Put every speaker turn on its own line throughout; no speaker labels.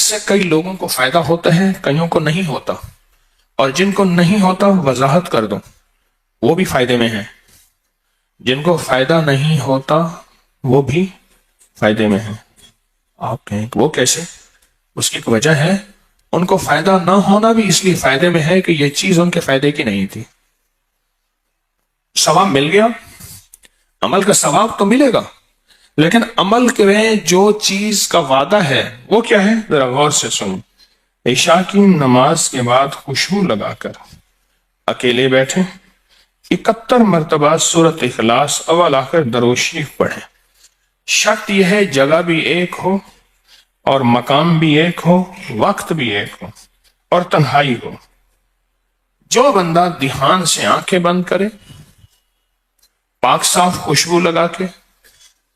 سے کئی لوگوں کو فائدہ ہوتا ہے، کئیوں کو نہیں ہوتا، اور جن کو نہیں ہوتا وضاحت کر دو وہ بھی فائدے میں ہیں، جن کو فائدہ نہیں ہوتا وہ بھی فائدے میں ہیں۔ آپ کہیں کہ وہ کیسے؟ اس کی ایک وجہ ہے، ان کو فائدہ نہ ہونا بھی اس لیے فائدے میں ہے کہ یہ چیز ان کے فائدے کی نہیں تھی۔ ثواب مل گیا، عمل کا ثواب تو ملے گا، لیکن عمل کے میں جو چیز کا وعدہ ہے وہ کیا ہے؟ ذرا غور سے سنو۔ عشاء کی نماز کے بعد خشوع لگا کر اکیلے بیٹھے 71 مرتبہ سورۃ اخلاص اول آخر درود شریف پڑھیں۔ شرط یہ ہے جگہ بھی ایک ہو اور مقام بھی ایک ہو، وقت بھی ایک ہو اور تنہائی ہو۔ جو بندہ دھیان سے آنکھیں بند کرے، پاک صاف خوشبو لگا کے،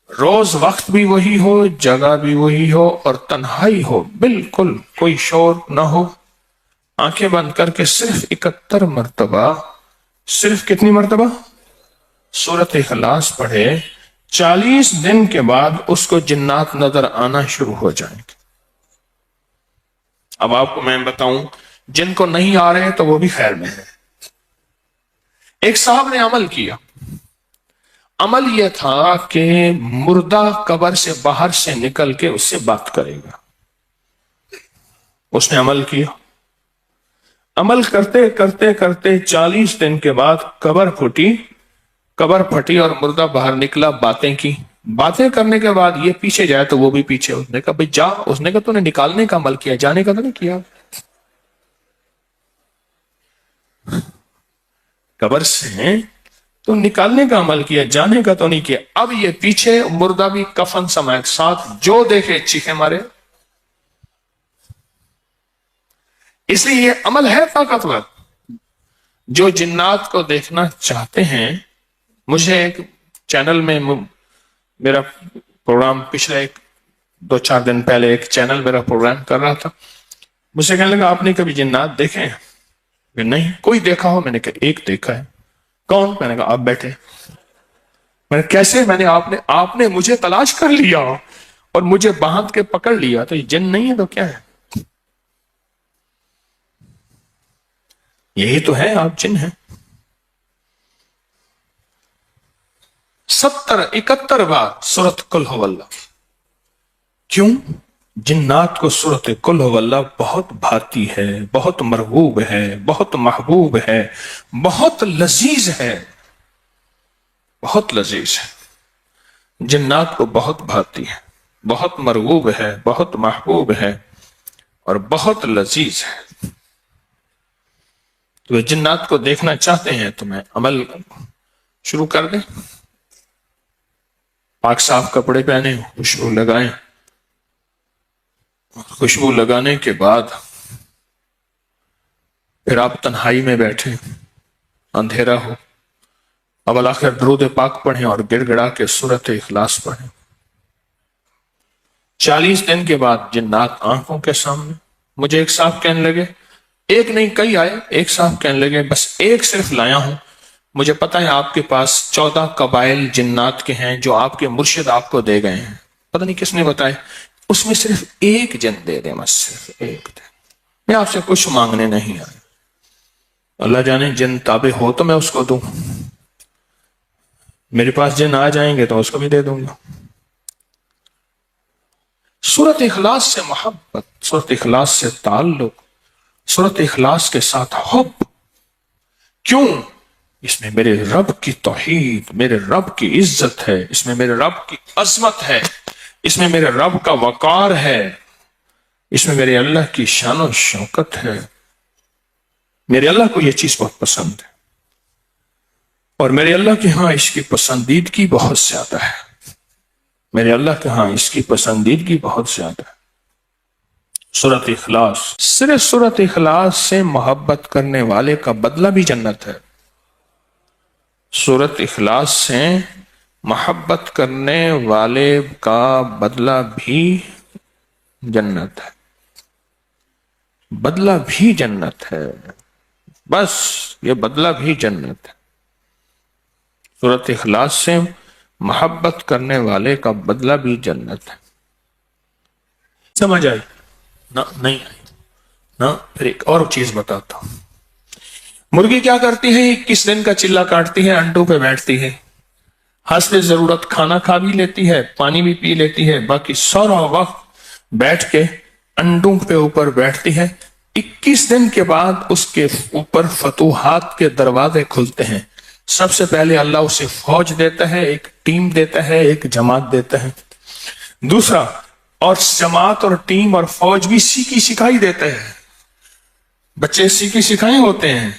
روز وقت بھی وہی ہو، جگہ بھی وہی ہو اور تنہائی ہو، بالکل کوئی شور نہ ہو، آنکھیں بند کر کے صرف 71 مرتبہ، صرف کتنی مرتبہ؟ سورۃ اخلاص پڑھے، 40 دن کے بعد اس کو جنات نظر آنا شروع ہو جائیں گے۔ اب آپ کو میں بتاؤں، جن کو نہیں آ رہے تو وہ بھی خیر میں ہے۔ ایک صاحب نے عمل کیا، عمل یہ تھا کہ مردہ قبر سے باہر سے نکل کے اس سے بات کرے گا۔ اس نے عمل کیا، عمل کرتے کرتے کرتے 40 دن کے بعد قبر پھٹی اور مردہ باہر نکلا، باتیں کی، باتیں کرنے کے بعد یہ پیچھے جائے تو وہ بھی پیچھے۔ اس نے کہا بھئی جا، اس نے کہا تو نے نکالنے کا عمل کیا، جانے کا تو نہیں کیا۔ قبر سے تو نکالنے کا عمل کیا، جانے کا تو نہیں کیا۔ اب یہ پیچھے، مردہ بھی کفن سمیت ساتھ، جو دیکھے چیخے مارے۔ اس لیے یہ عمل ہے طاقتور۔ جو جنات کو دیکھنا چاہتے ہیں، مجھے ایک چینل میں میرا پروگرام پچھلے 2-4 دن پہلے ایک چینل میرا پروگرام کر رہا تھا، مجھ سے کہنے لگا آپ نے کبھی جنات دیکھے ہیں؟ کہ نہیں۔ کوئی دیکھا ہو؟ میں نے کہا ایک دیکھا ہے۔ کون؟ میں نے کہا آپ بیٹھے۔ میں نے کیسے؟ میں نے آپ نے مجھے تلاش کر لیا اور مجھے باندھ کے پکڑ لیا، تو یہ جن نہیں ہے تو کیا ہے؟ یہی تو ہے، آپ جن ہیں۔ 71 بار سورۃ قل ہو اللہ۔ کیوں؟ جنات کو سورۃ قل ہو اللہ بہت بھاتی ہے، بہت مرغوب ہے، بہت محبوب ہے، بہت لذیذ ہے، بہت لذیذ ہے۔ جنات کو بہت بھاتی ہے، بہت مرغوب ہے، بہت محبوب ہے اور بہت لذیذ ہے۔ تو جنات کو دیکھنا چاہتے ہیں تو میں عمل شروع کر دیں، پاک صاف کپڑے پہنے، خوشبو لگائیں، خوشبو لگانے کے بعد پھر آپ تنہائی میں بیٹھے، اندھیرا ہو، اول آخر درود پاک پڑھیں اور گڑ گڑا کے سورۃ اخلاص پڑھیں۔ 40 دن کے بعد جنات آنکھوں کے سامنے۔ مجھے ایک صاحب کہنے لگے، ایک نہیں کئی آئے، ایک صاحب کہنے لگے بس ایک صرف لایا ہوں، مجھے پتا ہے آپ کے پاس 14 قبائل جنات کے ہیں جو آپ کے مرشد آپ کو دے گئے ہیں، پتہ نہیں کس نے بتائے، اس میں صرف ایک جن دے دیں، بس صرف ایک دے۔ میں آپ سے کچھ مانگنے نہیں آیا، اللہ جانے جن تابع ہو تو میں اس کو دوں، میرے پاس جن آ جائیں گے تو اس کو بھی دے دوں گا۔ سورۃ اخلاص سے محبت، سورۃ اخلاص سے تعلق، سورۃ اخلاص کے ساتھ حب۔ کیوں؟ اس میں میرے رب کی توحید، میرے رب کی عزت ہے، اس میں میرے رب کی عظمت ہے، اس میں میرے رب کا وقار ہے، اس میں میرے اللہ کی شان و شوکت ہے۔ میرے اللہ کو یہ چیز بہت پسند ہے اور میرے اللہ کے ہاں اس کی پسندیدگی بہت زیادہ ہے، میرے اللہ کے ہاں اس کی پسندیدگی بہت زیادہ ہے۔ سورۃ اخلاص، صرف سورۃ اخلاص سے محبت کرنے والے کا بدلہ بھی جنت ہے۔ سورۃ اخلاص سے محبت کرنے والے کا بدلہ بھی جنت ہے، بدلہ بھی جنت ہے، بس یہ بدلہ بھی جنت ہے۔ سورۃ اخلاص سے محبت کرنے والے کا بدلہ بھی جنت ہے۔ سمجھ آئی؟ نہ نہیں آئی نہ. پھر ایک اور چیز بتاتا ہوں. مرغی کیا کرتی ہے؟ 21 دن کا چلا کاٹتی ہے، انڈوں پہ بیٹھتی ہے، حسب ضرورت کھانا کھا بھی لیتی ہے، پانی بھی پی لیتی ہے، باقی سارا وقت بیٹھ کے انڈوں پہ اوپر بیٹھتی ہے. 21 دن کے بعد اس کے اوپر فتوحات کے دروازے کھلتے ہیں. سب سے پہلے اللہ اسے فوج دیتا ہے، ایک ٹیم دیتا ہے، ایک جماعت دیتا ہے. دوسرا، اور جماعت اور ٹیم اور فوج بھی سیکھی سکھائی دیتے ہیں. بچے سیکھی سکھائے ہوتے ہیں.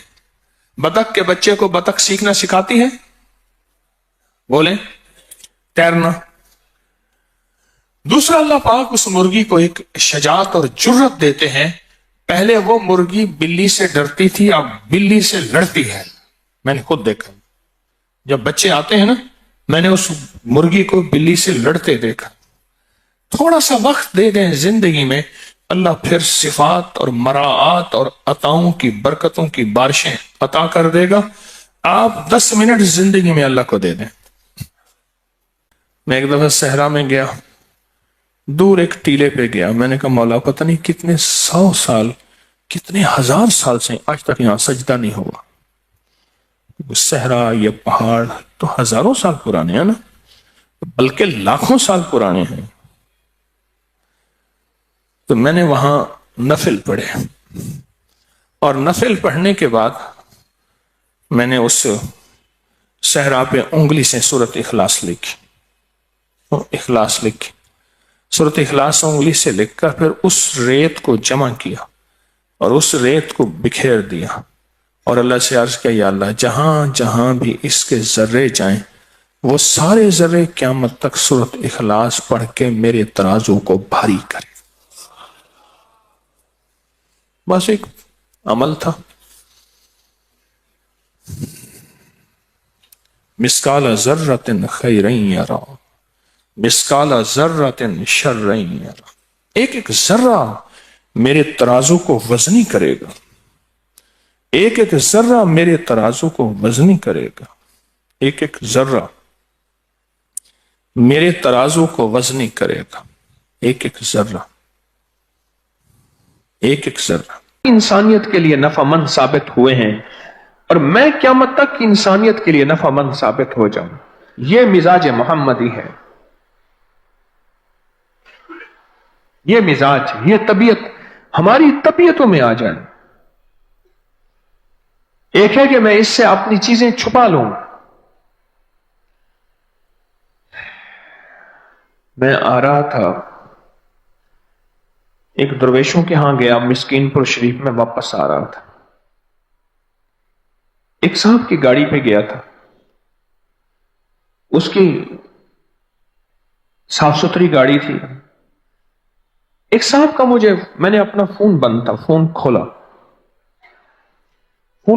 بطخ کے بچے کو بطخ سیکھنا سکھاتی ہے، بولیں تیرنا. دوسرا، اللہ پاک اس مرغی کو ایک شجاعت اور جرت دیتے ہیں. پہلے وہ مرغی بلی سے ڈرتی تھی، اب بلی سے لڑتی ہے. میں نے خود دیکھا، جب بچے آتے ہیں نا، میں نے اس مرغی کو بلی سے لڑتے دیکھا. تھوڑا سا وقت دے دیں زندگی میں، اللہ پھر صفات اور مراعات اور عطاؤں کی برکتوں کی بارشیں عطا کر دے گا. آپ 10 منٹ زندگی میں اللہ کو دے دیں. میں ایک دفعہ صحرا میں گیا، دور ایک ٹیلے پہ گیا. میں نے کہا مولا پتہ نہیں کتنے 100 سال، کتنے 1000 سال سے آج تک یہاں سجدہ نہیں ہوا. صحرا یہ پہاڑ تو ہزاروں سال پرانے ہیں نا، بلکہ لاکھوں سال پرانے ہیں. تو میں نے وہاں نفل پڑھے، اور نفل پڑھنے کے بعد میں نے اس صحرا پہ انگلی سے سورۃ اخلاص لکھی. سورۃ اخلاص انگلی سے لکھ کر پھر اس ریت کو جمع کیا اور اس ریت کو بکھیر دیا، اور اللہ سے عرض کیا یا اللہ جہاں جہاں بھی اس کے ذرے جائیں وہ سارے ذرے قیامت تک سورۃ اخلاص پڑھ کے میرے ترازو کو بھاری کرے. بس ایک عمل تھا. مثقال ذرۃ خیرا یرا مثقال ذرۃ شرا یرا. ایک ایک ذرہ میرے ترازو کو وزنی کرے گا، ایک ایک ذرہ میرے ترازو کو وزنی کرے گا. ایک ایک ذرہ میرے ترازو کو وزنی کرے گا. ایک ایک ذرہ، ایک ایک ذرہ انسانیت کے لیے نفع مند ثابت ہوئے ہیں، اور میں قیامت تک انسانیت کے لیے نفع مند ثابت ہو جاؤں. یہ مزاج محمدی ہے، یہ مزاج، یہ طبیعت ہماری طبیعتوں میں آ جائے. ایک ہے کہ میں اس سے اپنی چیزیں چھپا لوں. میں آ رہا تھا، ایک درویشوں کے ہاں گیا، مسکین پور شریف میں واپس آ رہا تھا. ایک صاحب کی گاڑی پہ گیا تھا، اس کی صاف ستھری گاڑی تھی. ایک صاحب کا میں نے اپنا فون بند تھا، فون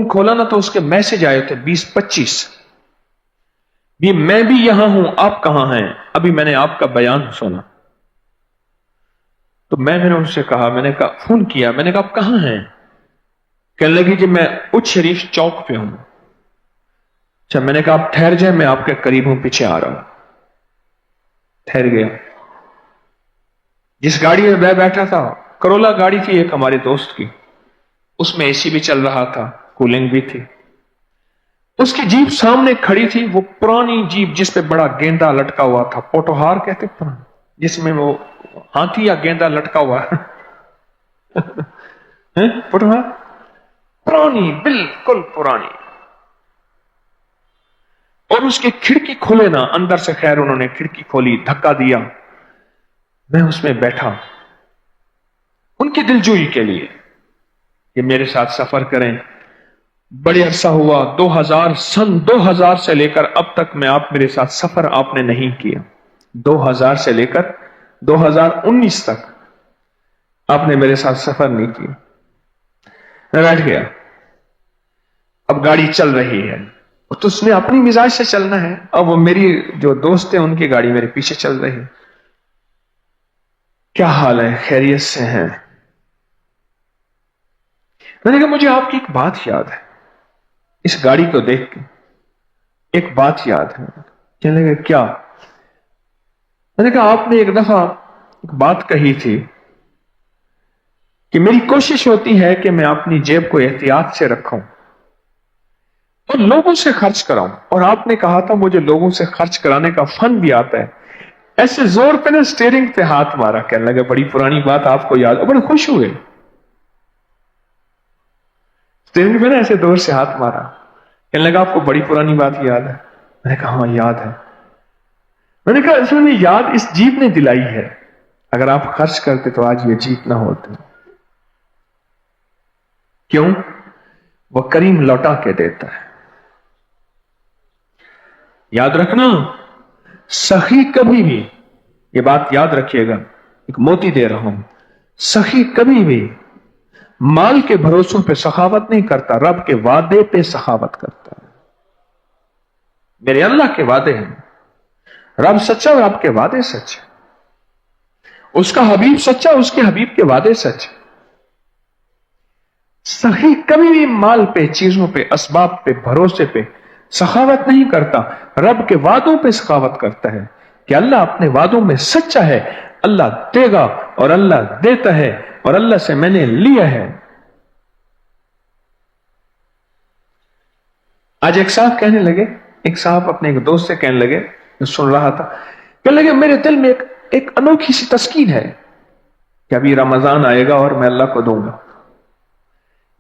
کھولا نا تو اس کے میسج آئے تھے 20-25. بھی میں بھی یہاں ہوں، آپ کہاں ہیں؟ ابھی میں نے آپ کا بیان سنا. تو میں نے ان سے کہا، میں نے کہا فون کیا، میں نے کہا آپ کہاں ہیں؟ کہنے لگی کہ میں اچ شریف چوک پہ ہوں. اچھا، میں نے کہا آپ ٹھہر جائیں، میں آپ کے قریب ہوں، پیچھے آ رہا ہوں. ٹھہر گیا. جس گاڑی میں میں بیٹھا تھا کرولا گاڑی تھی ایک ہمارے دوست کی، اس میں اے سی بھی چل رہا تھا، کولنگ بھی تھی. اس کی جیپ سامنے کھڑی تھی، وہ پرانی جیپ جس پہ بڑا گیندا لٹکا ہوا تھا، پوٹوہار کہتے پرانا، جس میں وہ ہاتھی یا گیندا لٹکا ہوا پوٹوہار، پرانی، بالکل پرانی. اور اس کی کھڑکی کھولے نا اندر سے، خیر انہوں نے کھڑکی کھولی، دھکا دیا، میں اس میں بیٹھا ان کی دلجوئی کے لیے کہ میرے ساتھ سفر کریں. بڑے عرصہ ہوا، 2000 سے لے کر اب تک میں آپ میرے ساتھ سفر آپ نے نہیں کیا. 2000 سے لے کر 2019 تک آپ نے میرے ساتھ سفر نہیں کیا. میں بیٹھ گیا. اب گاڑی چل رہی ہے تو اس نے اپنی مزاج سے چلنا ہے. اب وہ میری جو دوست ہیں ان کی گاڑی میرے پیچھے چل رہی ہے. کیا حال ہے؟ خیریت سے ہیں؟ میں نے کہا مجھے آپ کی ایک بات یاد ہے، اس گاڑی کو دیکھ کے ایک بات یاد ہے. کہنے لگے کیا؟ میں نے کہا آپ نے ایک دفعہ ایک بات کہی تھی کہ میری کوشش ہوتی ہے کہ میں اپنی جیب کو احتیاط سے رکھوں اور لوگوں سے خرچ کراؤں. اور آپ نے کہا تھا مجھے لوگوں سے خرچ کرانے کا فن بھی آتا ہے. ایسے زور پہ نے اسٹیئرنگ پہ ہاتھ مارا, کہنے لگا بڑی پرانی بات آپ کو یاد, اور بڑے خوش ہوئے. اسٹیئرنگ پہ نا ایسے زور سے ہاتھ مارا, کہنے لگا آپ کو بڑی پرانی بات یاد ہے. میں نے کہا ہاں یاد ہے. میں نے کہا اصل میں یاد اس جیپ نے دلائی ہے, اگر آپ خرچ کرتے تو آج یہ جیپ نہ ہوتے. کیوں؟ وہ کریم لوٹا کے دیتا ہے. یاد رکھنا, سخی کبھی بھی, یہ بات یاد رکھیے گا, ایک موتی دے رہا ہوں, سخی کبھی بھی مال کے بھروسوں پہ سخاوت نہیں کرتا, رب کے وعدے پہ سخاوت کرتا ہے. میرے اللہ کے وعدے ہیں, رب سچا اور آپ کے وعدے سچ, اس کا حبیب سچا, اس کے حبیب کے وعدے سچ. سخی کبھی بھی مال پہ, چیزوں پہ, اسباب پہ, بھروسے پہ سخاوت نہیں کرتا, رب کے وعدوں پہ سخاوت کرتا ہے کہ اللہ اپنے وعدوں میں سچا ہے, اللہ دے گا اور اللہ دیتا ہے, اور اللہ سے میں نے لیا ہے. آج ایک صاحب کہنے لگے, ایک صاحب اپنے ایک دوست سے کہنے لگے, میں سن رہا تھا, کہنے لگے میرے دل میں ایک انوکھی سی تسکین ہے کہ ابھی رمضان آئے گا اور میں اللہ کو دوں گا.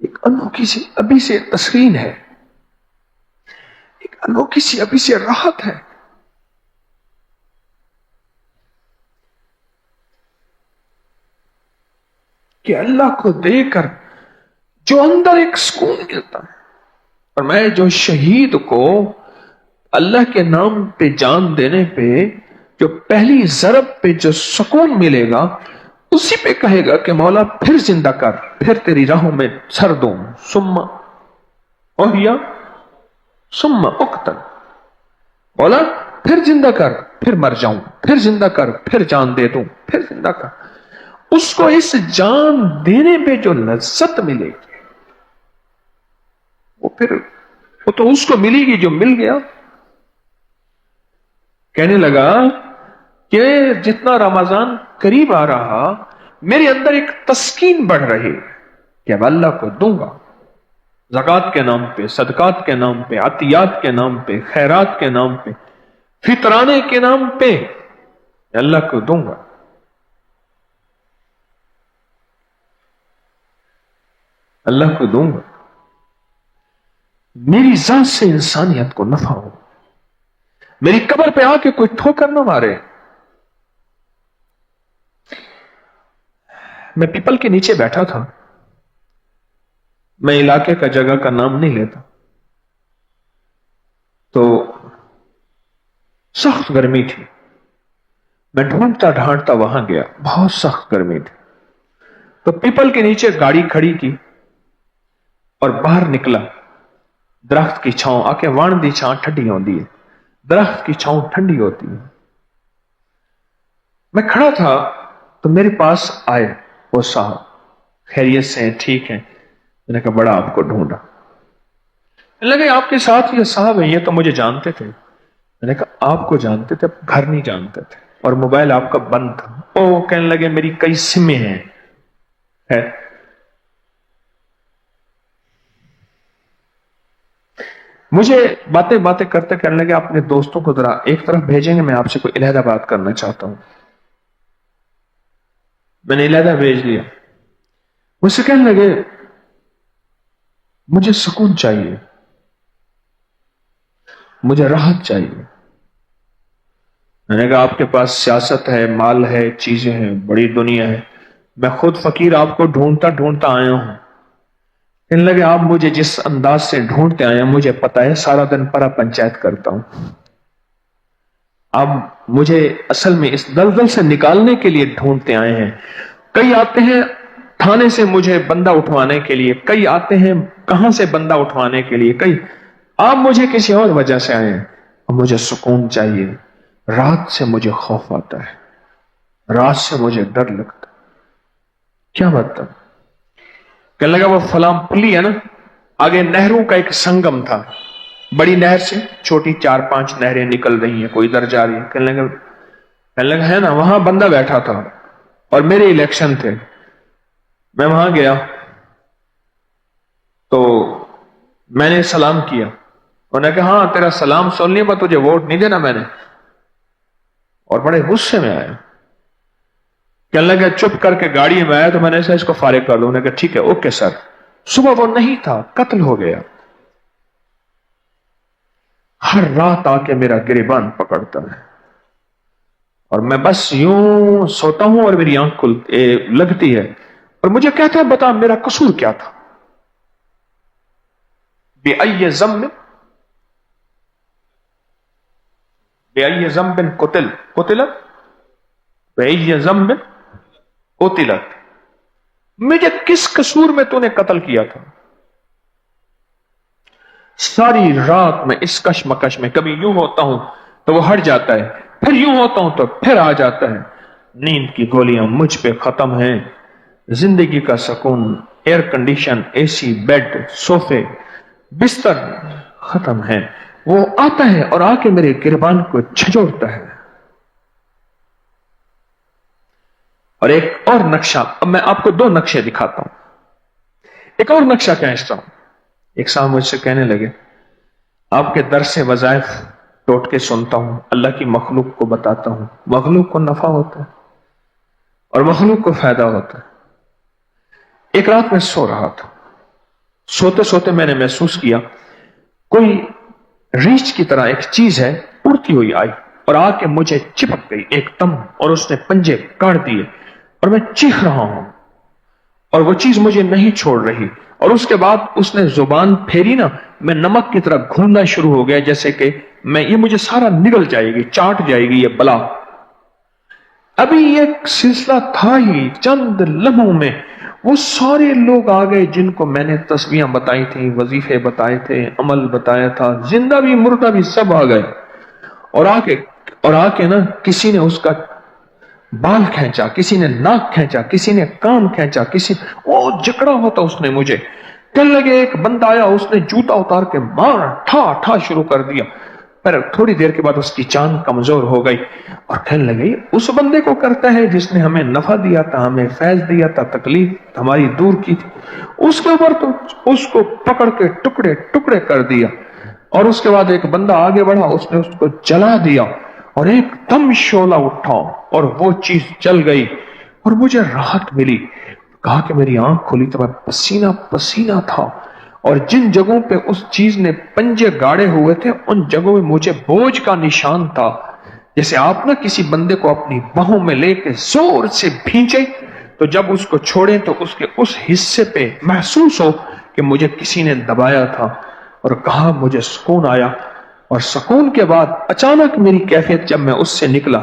ایک انوکھی سی ابھی سے تسکین ہے, ایک انوکھی سی ابھی سے راحت ہے. کہ اللہ کو دے کر جو اندر ایک سکون ملتا ہے. اور میں جو شہید کو اللہ کے نام پہ جان دینے پہ جو پہلی ضرب پہ جو سکون ملے گا, اسی پہ کہے گا کہ مولا پھر زندہ کر, پھر تیری راہوں میں سر دوں, ثم اوہیا ثم اقتل, مولا پھر زندہ کر, پھر مر جاؤں, پھر زندہ کر, پھر جان دے دوں, پھر زندہ کر. اس کو اس جان دینے پہ جو لذت ملے گی, وہ تو اس کو ملے گی جو مل گیا. کہنے لگا کہ جتنا رمضان قریب آ رہا, میرے اندر ایک تسکین بڑھ رہی کہ اب اللہ کو دوں گا, زکوٰۃ کے نام پہ, صدقات کے نام پہ, عطیات کے نام پہ, خیرات کے نام پہ, فطرانے کے نام پہ اللہ کو دوں گا. اللہ کو دوں گا, میری ذات سے انسانیت کو نفع ہو, میری قبر پہ آ کے کوئی ٹھوکر نہ مارے. میں پیپل کے نیچے بیٹھا تھا, میں علاقے کا جگہ کا نام نہیں لیتا, تو سخت گرمی تھی. میں ڈھونڈتا ڈھانڈتا وہاں گیا, بہت سخت گرمی تھی. تو پیپل کے نیچے گاڑی کھڑی کی اور باہر نکلا. درخت کی چھاؤں, آ کے وان دی چھاؤں ٹھنڈی ہوتی ہے, درخت کی چھاؤں ٹھنڈی ہوتی ہے. میں کھڑا تھا تو میرے پاس آئے وہ صاحب, خیریت سے ہیں, ٹھیک ہیں. میں نے کہا بڑا آپ کو ڈھونڈا. لگے آپ کے ساتھ یہ صاحب ہیں, یہ تو مجھے جانتے تھے. میں نے کہا آپ کو جانتے تھے, گھر نہیں جانتے تھے, اور موبائل آپ کا بند تھا. او کہنے لگے میری کئی سمیں ہیں. مجھے باتیں کرتے کہنے لگے اپنے دوستوں کو ذرا ایک طرف بھیجیں گے, میں آپ سے کوئی علیحدہ بات کرنا چاہتا ہوں. میں نے علیحدہ بھیج لیا. مجھ سے کہنے لگے مجھے سکون چاہیے, مجھے راحت چاہیے. میں نے کہا آپ کے پاس سیاست ہے, مال ہے, چیزیں ہیں, بڑی دنیا ہے, میں خود فقیر آپ کو ڈھونڈتا ڈھونڈتا آیا ہوں. کہنے لگے آپ مجھے جس انداز سے ڈھونڈتے آئے ہیں مجھے پتا ہے, سارا دن پرا پنچایت کرتا ہوں. آپ مجھے اصل میں اس دلدل سے نکالنے کے لیے ڈھونڈتے آئے ہیں. کئی آتے ہیں تھانے سے مجھے بندہ اٹھوانے کے لیے, کئی آتے ہیں کہاں سے بندہ اٹھوانے کے لیے, کئی آپ مجھے کسی اور وجہ سے آئے ہیں. اور مجھے سکون چاہیے, رات سے مجھے خوف آتا ہے, رات سے مجھے ڈر لگتا ہے. کیا مطلب؟ کہنے لگا وہ فلاں پلی ہے نا, آگے نہروں کا ایک سنگم تھا, بڑی نہر سے چھوٹی 4-5 نہریں نکل رہی ہیں, کوئی ادھر جا رہی ہے. کہنے لگا ہے نا, وہاں بندہ بیٹھا تھا اور میرے الیکشن تھے. میں وہاں گیا تو میں نے سلام کیا، انہوں نے کہا ہاں تیرا سلام سن لیا، پر تجھے ووٹ نہیں دینا میں نے. اور بڑے غصے میں آیا، کہنے لگا چپ کر کے گاڑی میں آیا تو میں نے اس کو فارغ کر دوں. انہوں نے کہا ٹھیک ہے اوکے سر. صبح وہ نہیں تھا، قتل ہو گیا. ہر رات آ کے میرا گریبان پکڑتا ہے اور میں بس یوں سوتا ہوں اور میری آنکھ لگتی ہے اور مجھے کہتا ہے بتا میرا قصور کیا تھا. بِأَيِّ ذنب قتلت بِأَيِّ ذنب قتلت، مجھے کس قصور میں تو نے قتل کیا تھا؟ ساری رات میں اس کشمکش میں، کبھی یوں ہوتا ہوں تو وہ ہٹ جاتا ہے، پھر یوں ہوتا ہوں تو پھر آ جاتا ہے. نیند کی گولیاں مجھ پہ ختم ہیں، زندگی کا سکون، ایئر کنڈیشن، اے سی، بیڈ، صوفے، بستر ختم ہے. وہ آتا ہے اور آ کے میرے گریبان کو جھنجھوڑتا ہے. اور ایک اور نقشہ، اب میں آپ کو دو نقشے دکھاتا ہوں. ایک اور نقشہ کہتا ہوں. ایک صاحب مجھ سے کہنے لگے آپ کے درس سے وظائف ٹوٹ کے سنتا ہوں، اللہ کی مخلوق کو بتاتا ہوں، مخلوق کو نفع ہوتا ہے اور مخلوق کو فائدہ ہوتا ہے. ایک رات میں سو رہا تھا، سوتے سوتے میں نے محسوس کیا کوئی ریچھ کی طرح ایک چیز ہے اڑتی ہوئی آئی اور آ کے مجھے چپک گئی ایک دم، اور اس نے پنجے کاٹ دیے اور میں چیخ رہا ہوں اور وہ چیز مجھے نہیں چھوڑ رہی. اور اس کے بعد اس نے زبان پھیری نا، میں نمک کی طرح گھومنا شروع ہو گیا، جیسے کہ یہ مجھے سارا نگل جائے گی، چاٹ جائے گی یہ بلا. ابھی ایک سلسلہ تھا ہی، چند لمحوں میں وہ سارے لوگ آ گئے جن کو میں نے تسبیحاں بتائی تھیں، وظیفے بتائے تھے، عمل بتایا تھا، زندہ بھی مردہ بھی سب آ گئے. اور آ کے نا کسی نے اس کا بال کھینچا، کسی نے ناک کھینچا، کسی نے کان کھینچا، جکڑا ہوتا اس نے مجھے. کہنے لگے ایک بندہ آیا، اس نے جوتا اتار کے مار ٹھا ٹھا شروع کر دیا. پھر تھوڑی دیر کے بعد اس کی جان کمزور ہو گئی اور کہنے لگے اس بندے کو کرتا ہے جس نے ہمیں نفع دیا تھا، ہمیں فیض دیا تھا، تکلیف ہماری دور کی تھی، اس کے اوپر تو اس کو پکڑ کے ٹکڑے ٹکڑے کر دیا. اور اس کے بعد ایک بندہ آگے بڑھا، اس نے اس کو جلا دیا اور ایک دم شعلہ اٹھا اور وہ چیز جل گئی اور مجھے راحت ملی. کہا کہ میری آنکھ کھلی تو میں پسینہ پسینہ تھا، اور جن جگہوں پہ اس چیز نے پنجے گاڑے ہوئے تھے ان جگہوں میں مجھے بوجھ کا نشان تھا. جیسے آپ نا کسی بندے کو اپنی باہوں میں لے کے زور سے بھینچے تو جب اس کو چھوڑیں تو اس کے اس حصے پہ محسوس ہو کہ مجھے کسی نے دبایا تھا. اور کہا مجھے سکون آیا، اور سکون کے بعد اچانک میری کیفیت جب میں اس سے نکلا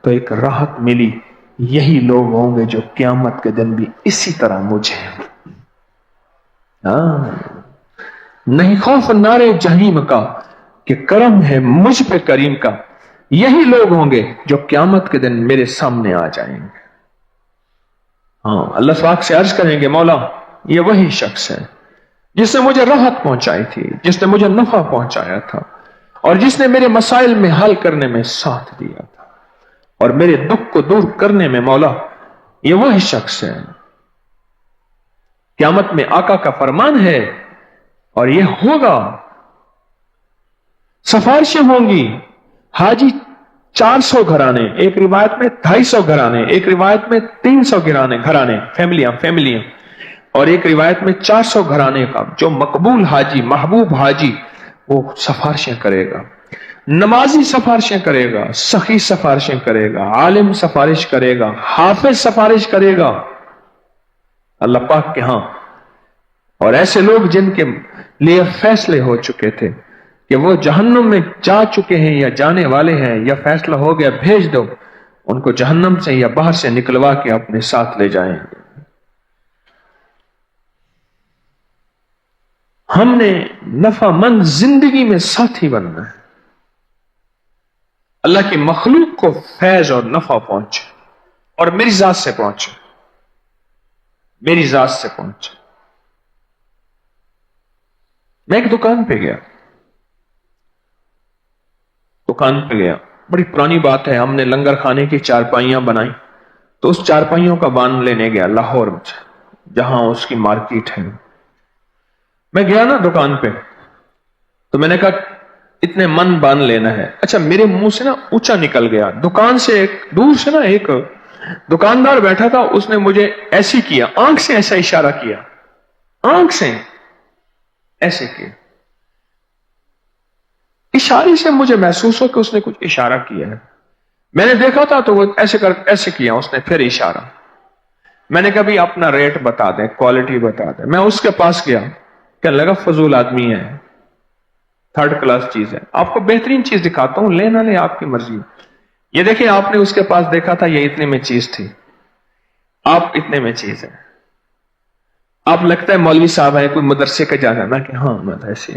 تو ایک راحت ملی. یہی لوگ ہوں گے جو قیامت کے دن بھی اسی طرح مجھے نہیں خوف نارے جہنم کا کہ کرم ہے مجھ پہ کریم کا. یہی لوگ ہوں گے جو قیامت کے دن میرے سامنے آ جائیں گے. اللہ پاک سے عرض کریں گے مولا یہ وہی شخص ہے جس نے مجھے راحت پہنچائی تھی، جس نے مجھے نفع پہنچایا تھا، اور جس نے میرے مسائل میں حل کرنے میں ساتھ دیا تھا اور میرے دکھ کو دور کرنے میں. مولا یہ وہی شخص ہے. قیامت میں آقا کا فرمان ہے اور یہ ہوگا. سفارشیں ہوں گی. حاجی 400 گھرانے، ایک روایت میں 250 گھرانے، ایک روایت میں 300 گھرانے فیملیاں، اور ایک روایت میں 400 گھرانے کا جو مقبول حاجی، محبوب حاجی، وہ سفارشیں کرے گا. نمازی سفارشیں کرے گا، سخی سفارشیں کرے گا، عالم سفارش کرے گا، حافظ سفارش کرے گا اللہ پاک کے ہاں. اور ایسے لوگ جن کے لیے فیصلے ہو چکے تھے کہ وہ جہنم میں جا چکے ہیں یا جانے والے ہیں یا فیصلہ ہو گیا بھیج دو، ان کو جہنم سے یا باہر سے نکلوا کے اپنے ساتھ لے جائیں گے. ہم نے نفع مند زندگی میں ساتھی بننا ہے. اللہ کی مخلوق کو فیض اور نفع پہنچے اور میری ذات سے پہنچے، میری ذات سے پہنچے. میں ایک دکان پہ گیا، بڑی پرانی بات ہے، ہم نے لنگر کھانے کی چارپائیاں بنائی تو اس چارپائیوں کا بان لینے گیا لاہور میں. جہاں اس کی مارکیٹ ہے. میں گیا نا دکان پہ تو میں نے کہا اتنے من بان لینا ہے. اچھا میرے منہ سے نا اونچا نکل گیا. دکان سے ایک دور سے نا ایک دکاندار بیٹھا تھا, اس نے مجھے ایسی کیا, آنکھ سے ایسا اشارہ کیا, آنکھ سے ایسے کیا. اشارے سے مجھے محسوس ہو کہ اس نے کچھ اشارہ کیا ہے. میں نے دیکھا تھا تو وہ ایسے کیا, اس نے پھر اشارہ. میں نے کہا بھی اپنا ریٹ بتا دیں, کوالٹی بتا دیں. میں اس کے پاس گیا, کہنے لگا فضول آدمی ہے, تھرڈ کلاس چیز ہے, آپ کو بہترین چیز دکھاتا ہوں, لینا لیں آپ کی مرضی. یہ دیکھیں آپ نے اس کے پاس دیکھا تھا یہ اتنے میں چیز تھی, آپ اتنے میں چیز ہے. آپ لگتا ہے مولوی صاحب ہے, کوئی مدرسے کا جانا نا کہ ہاں مدرسے.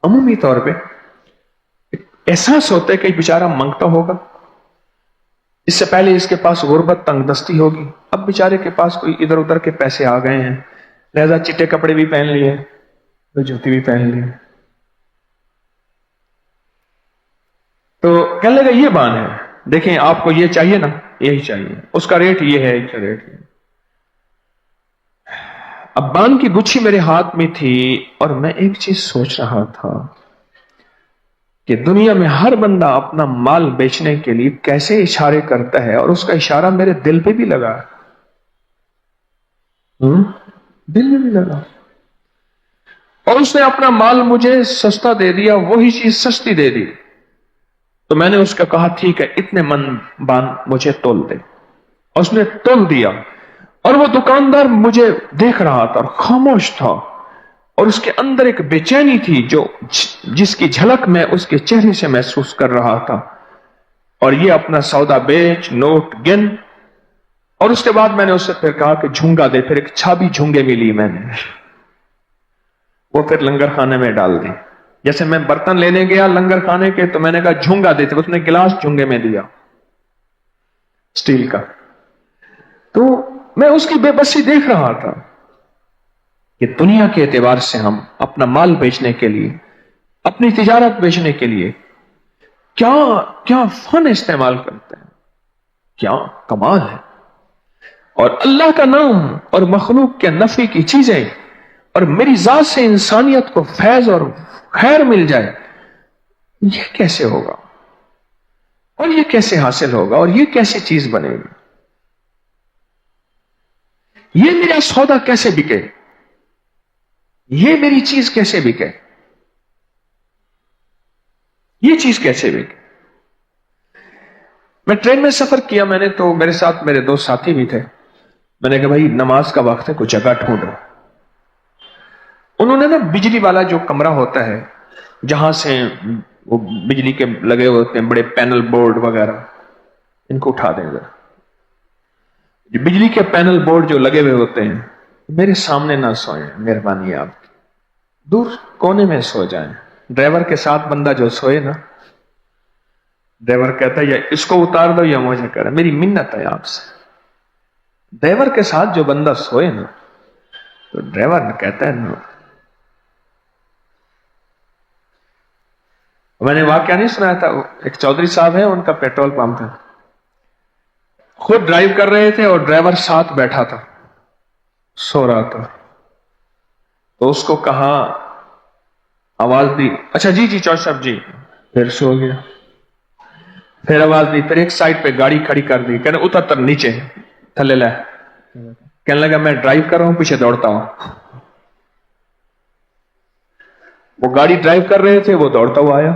عمومی طور پہ احساس ہوتا ہے کہ بیچارہ منگتا ہوگا, اس سے پہلے اس کے پاس غربت تنگ دستی ہوگی, اب بیچارے کے پاس کوئی ادھر ادھر کے پیسے آ گئے ہیں, لہذا چٹے کپڑے بھی پہن لیے, جوتی بھی پہن لی. تو کہنے لگا یہ بان ہے, دیکھیں آپ کو یہ چاہیے نا, یہی چاہیے, اس کا ریٹ یہ ہے, اس کا ریٹ یہ. اب بان کی گچھی میرے ہاتھ میں تھی اور میں ایک چیز سوچ رہا تھا کہ دنیا میں ہر بندہ اپنا مال بیچنے کے لیے کیسے اشارے کرتا ہے, اور اس کا اشارہ میرے دل پہ بھی لگا, دل میں بھی لگا. اور اس نے اپنا مال مجھے سستا دے دیا, وہی چیز سستی دے دی. تو میں نے اس کا کہا ٹھیک ہے اتنے من بان مجھے تول دے. اور اس نے تول دیا, اور وہ دکاندار مجھے دیکھ رہا تھا اور خاموش تھا, اور اس کے اندر ایک بے چینی تھی جو جس کی جھلک میں اس کے چہرے سے محسوس کر رہا تھا. اور یہ اپنا سودا بیچ, نوٹ گن, اور اس کے بعد میں نے اس سے پھر کہا کہ جھونگا دے. پھر ایک چھابی جھونگے میں لی میں نے, وہ پھر لنگر خانے میں ڈال دی. جیسے میں برتن لینے گیا لنگر خانے کے تو میں نے کہا جھونگا دیتے, اس نے گلاس جھونگے میں دیا اسٹیل کا. تو میں اس کی بے بسی دیکھ رہا تھا کہ دنیا کے اعتبار سے ہم اپنا مال بیچنے کے لیے, اپنی تجارت بیچنے کے لیے کیا کیا فن استعمال کرتے ہیں, کیا کمال ہے. اور اللہ کا نام اور مخلوق کے نفع کی چیزیں اور میری ذات سے انسانیت کو فیض اور خیر مل جائے, یہ کیسے ہوگا, اور یہ کیسے حاصل ہوگا, اور یہ کیسی چیز بنے گی, یہ میرا سودا کیسے بکے, یہ میری چیز کیسے بکے, یہ چیز کیسے بکے. میں ٹرین میں سفر کیا میں نے, تو میرے ساتھ میرے دو ساتھی بھی تھے. میں نے کہا بھائی نماز کا وقت ہے, کوئی جگہ ڈھونڈو. انہوں نے نا بجلی والا جو کمرہ ہوتا ہے جہاں سے وہ بجلی کے لگے ہوتے ہیں بڑے پینل بورڈ وغیرہ, ان کو اٹھا دیں ذرا. بجلی کے پینل بورڈ جو لگے ہوئے ہوتے ہیں میرے سامنے نہ سوئیں, مہربانی آپ کی, دور کونے میں سو جائیں. ڈرائیور کے ساتھ بندہ جو سوئے نا, ڈرائیور کہتا ہے یا اس کو اتار دو یا مجھے کرے, میری منت ہے آپ سے. ڈرائیور کے ساتھ جو بندہ سوئے نا تو ڈرائیور نے کہتا ہے نا. میں نے واقعہ نہیں سنایا تھا, ایک چودھری صاحب ہے, ان کا پیٹرول پمپ ہے, خود ڈرائیو کر رہے تھے اور ڈرائیور ساتھ بیٹھا تھا, سو رہا تھا. تو اس کو کہا, آواز دی, اچھا جی جی چودھری صاحب جی, پھر سو گیا. پھر آواز دی, پھر ایک سائڈ پہ گاڑی کھڑی کر دی, کہنے اتر نیچے تھلے لے. کہنے لگا میں ڈرائیو کر رہا ہوں, پیچھے دوڑتا ہوں. وہ گاڑی ڈرائیو کر رہے تھے, وہ دوڑتا ہوا آیا.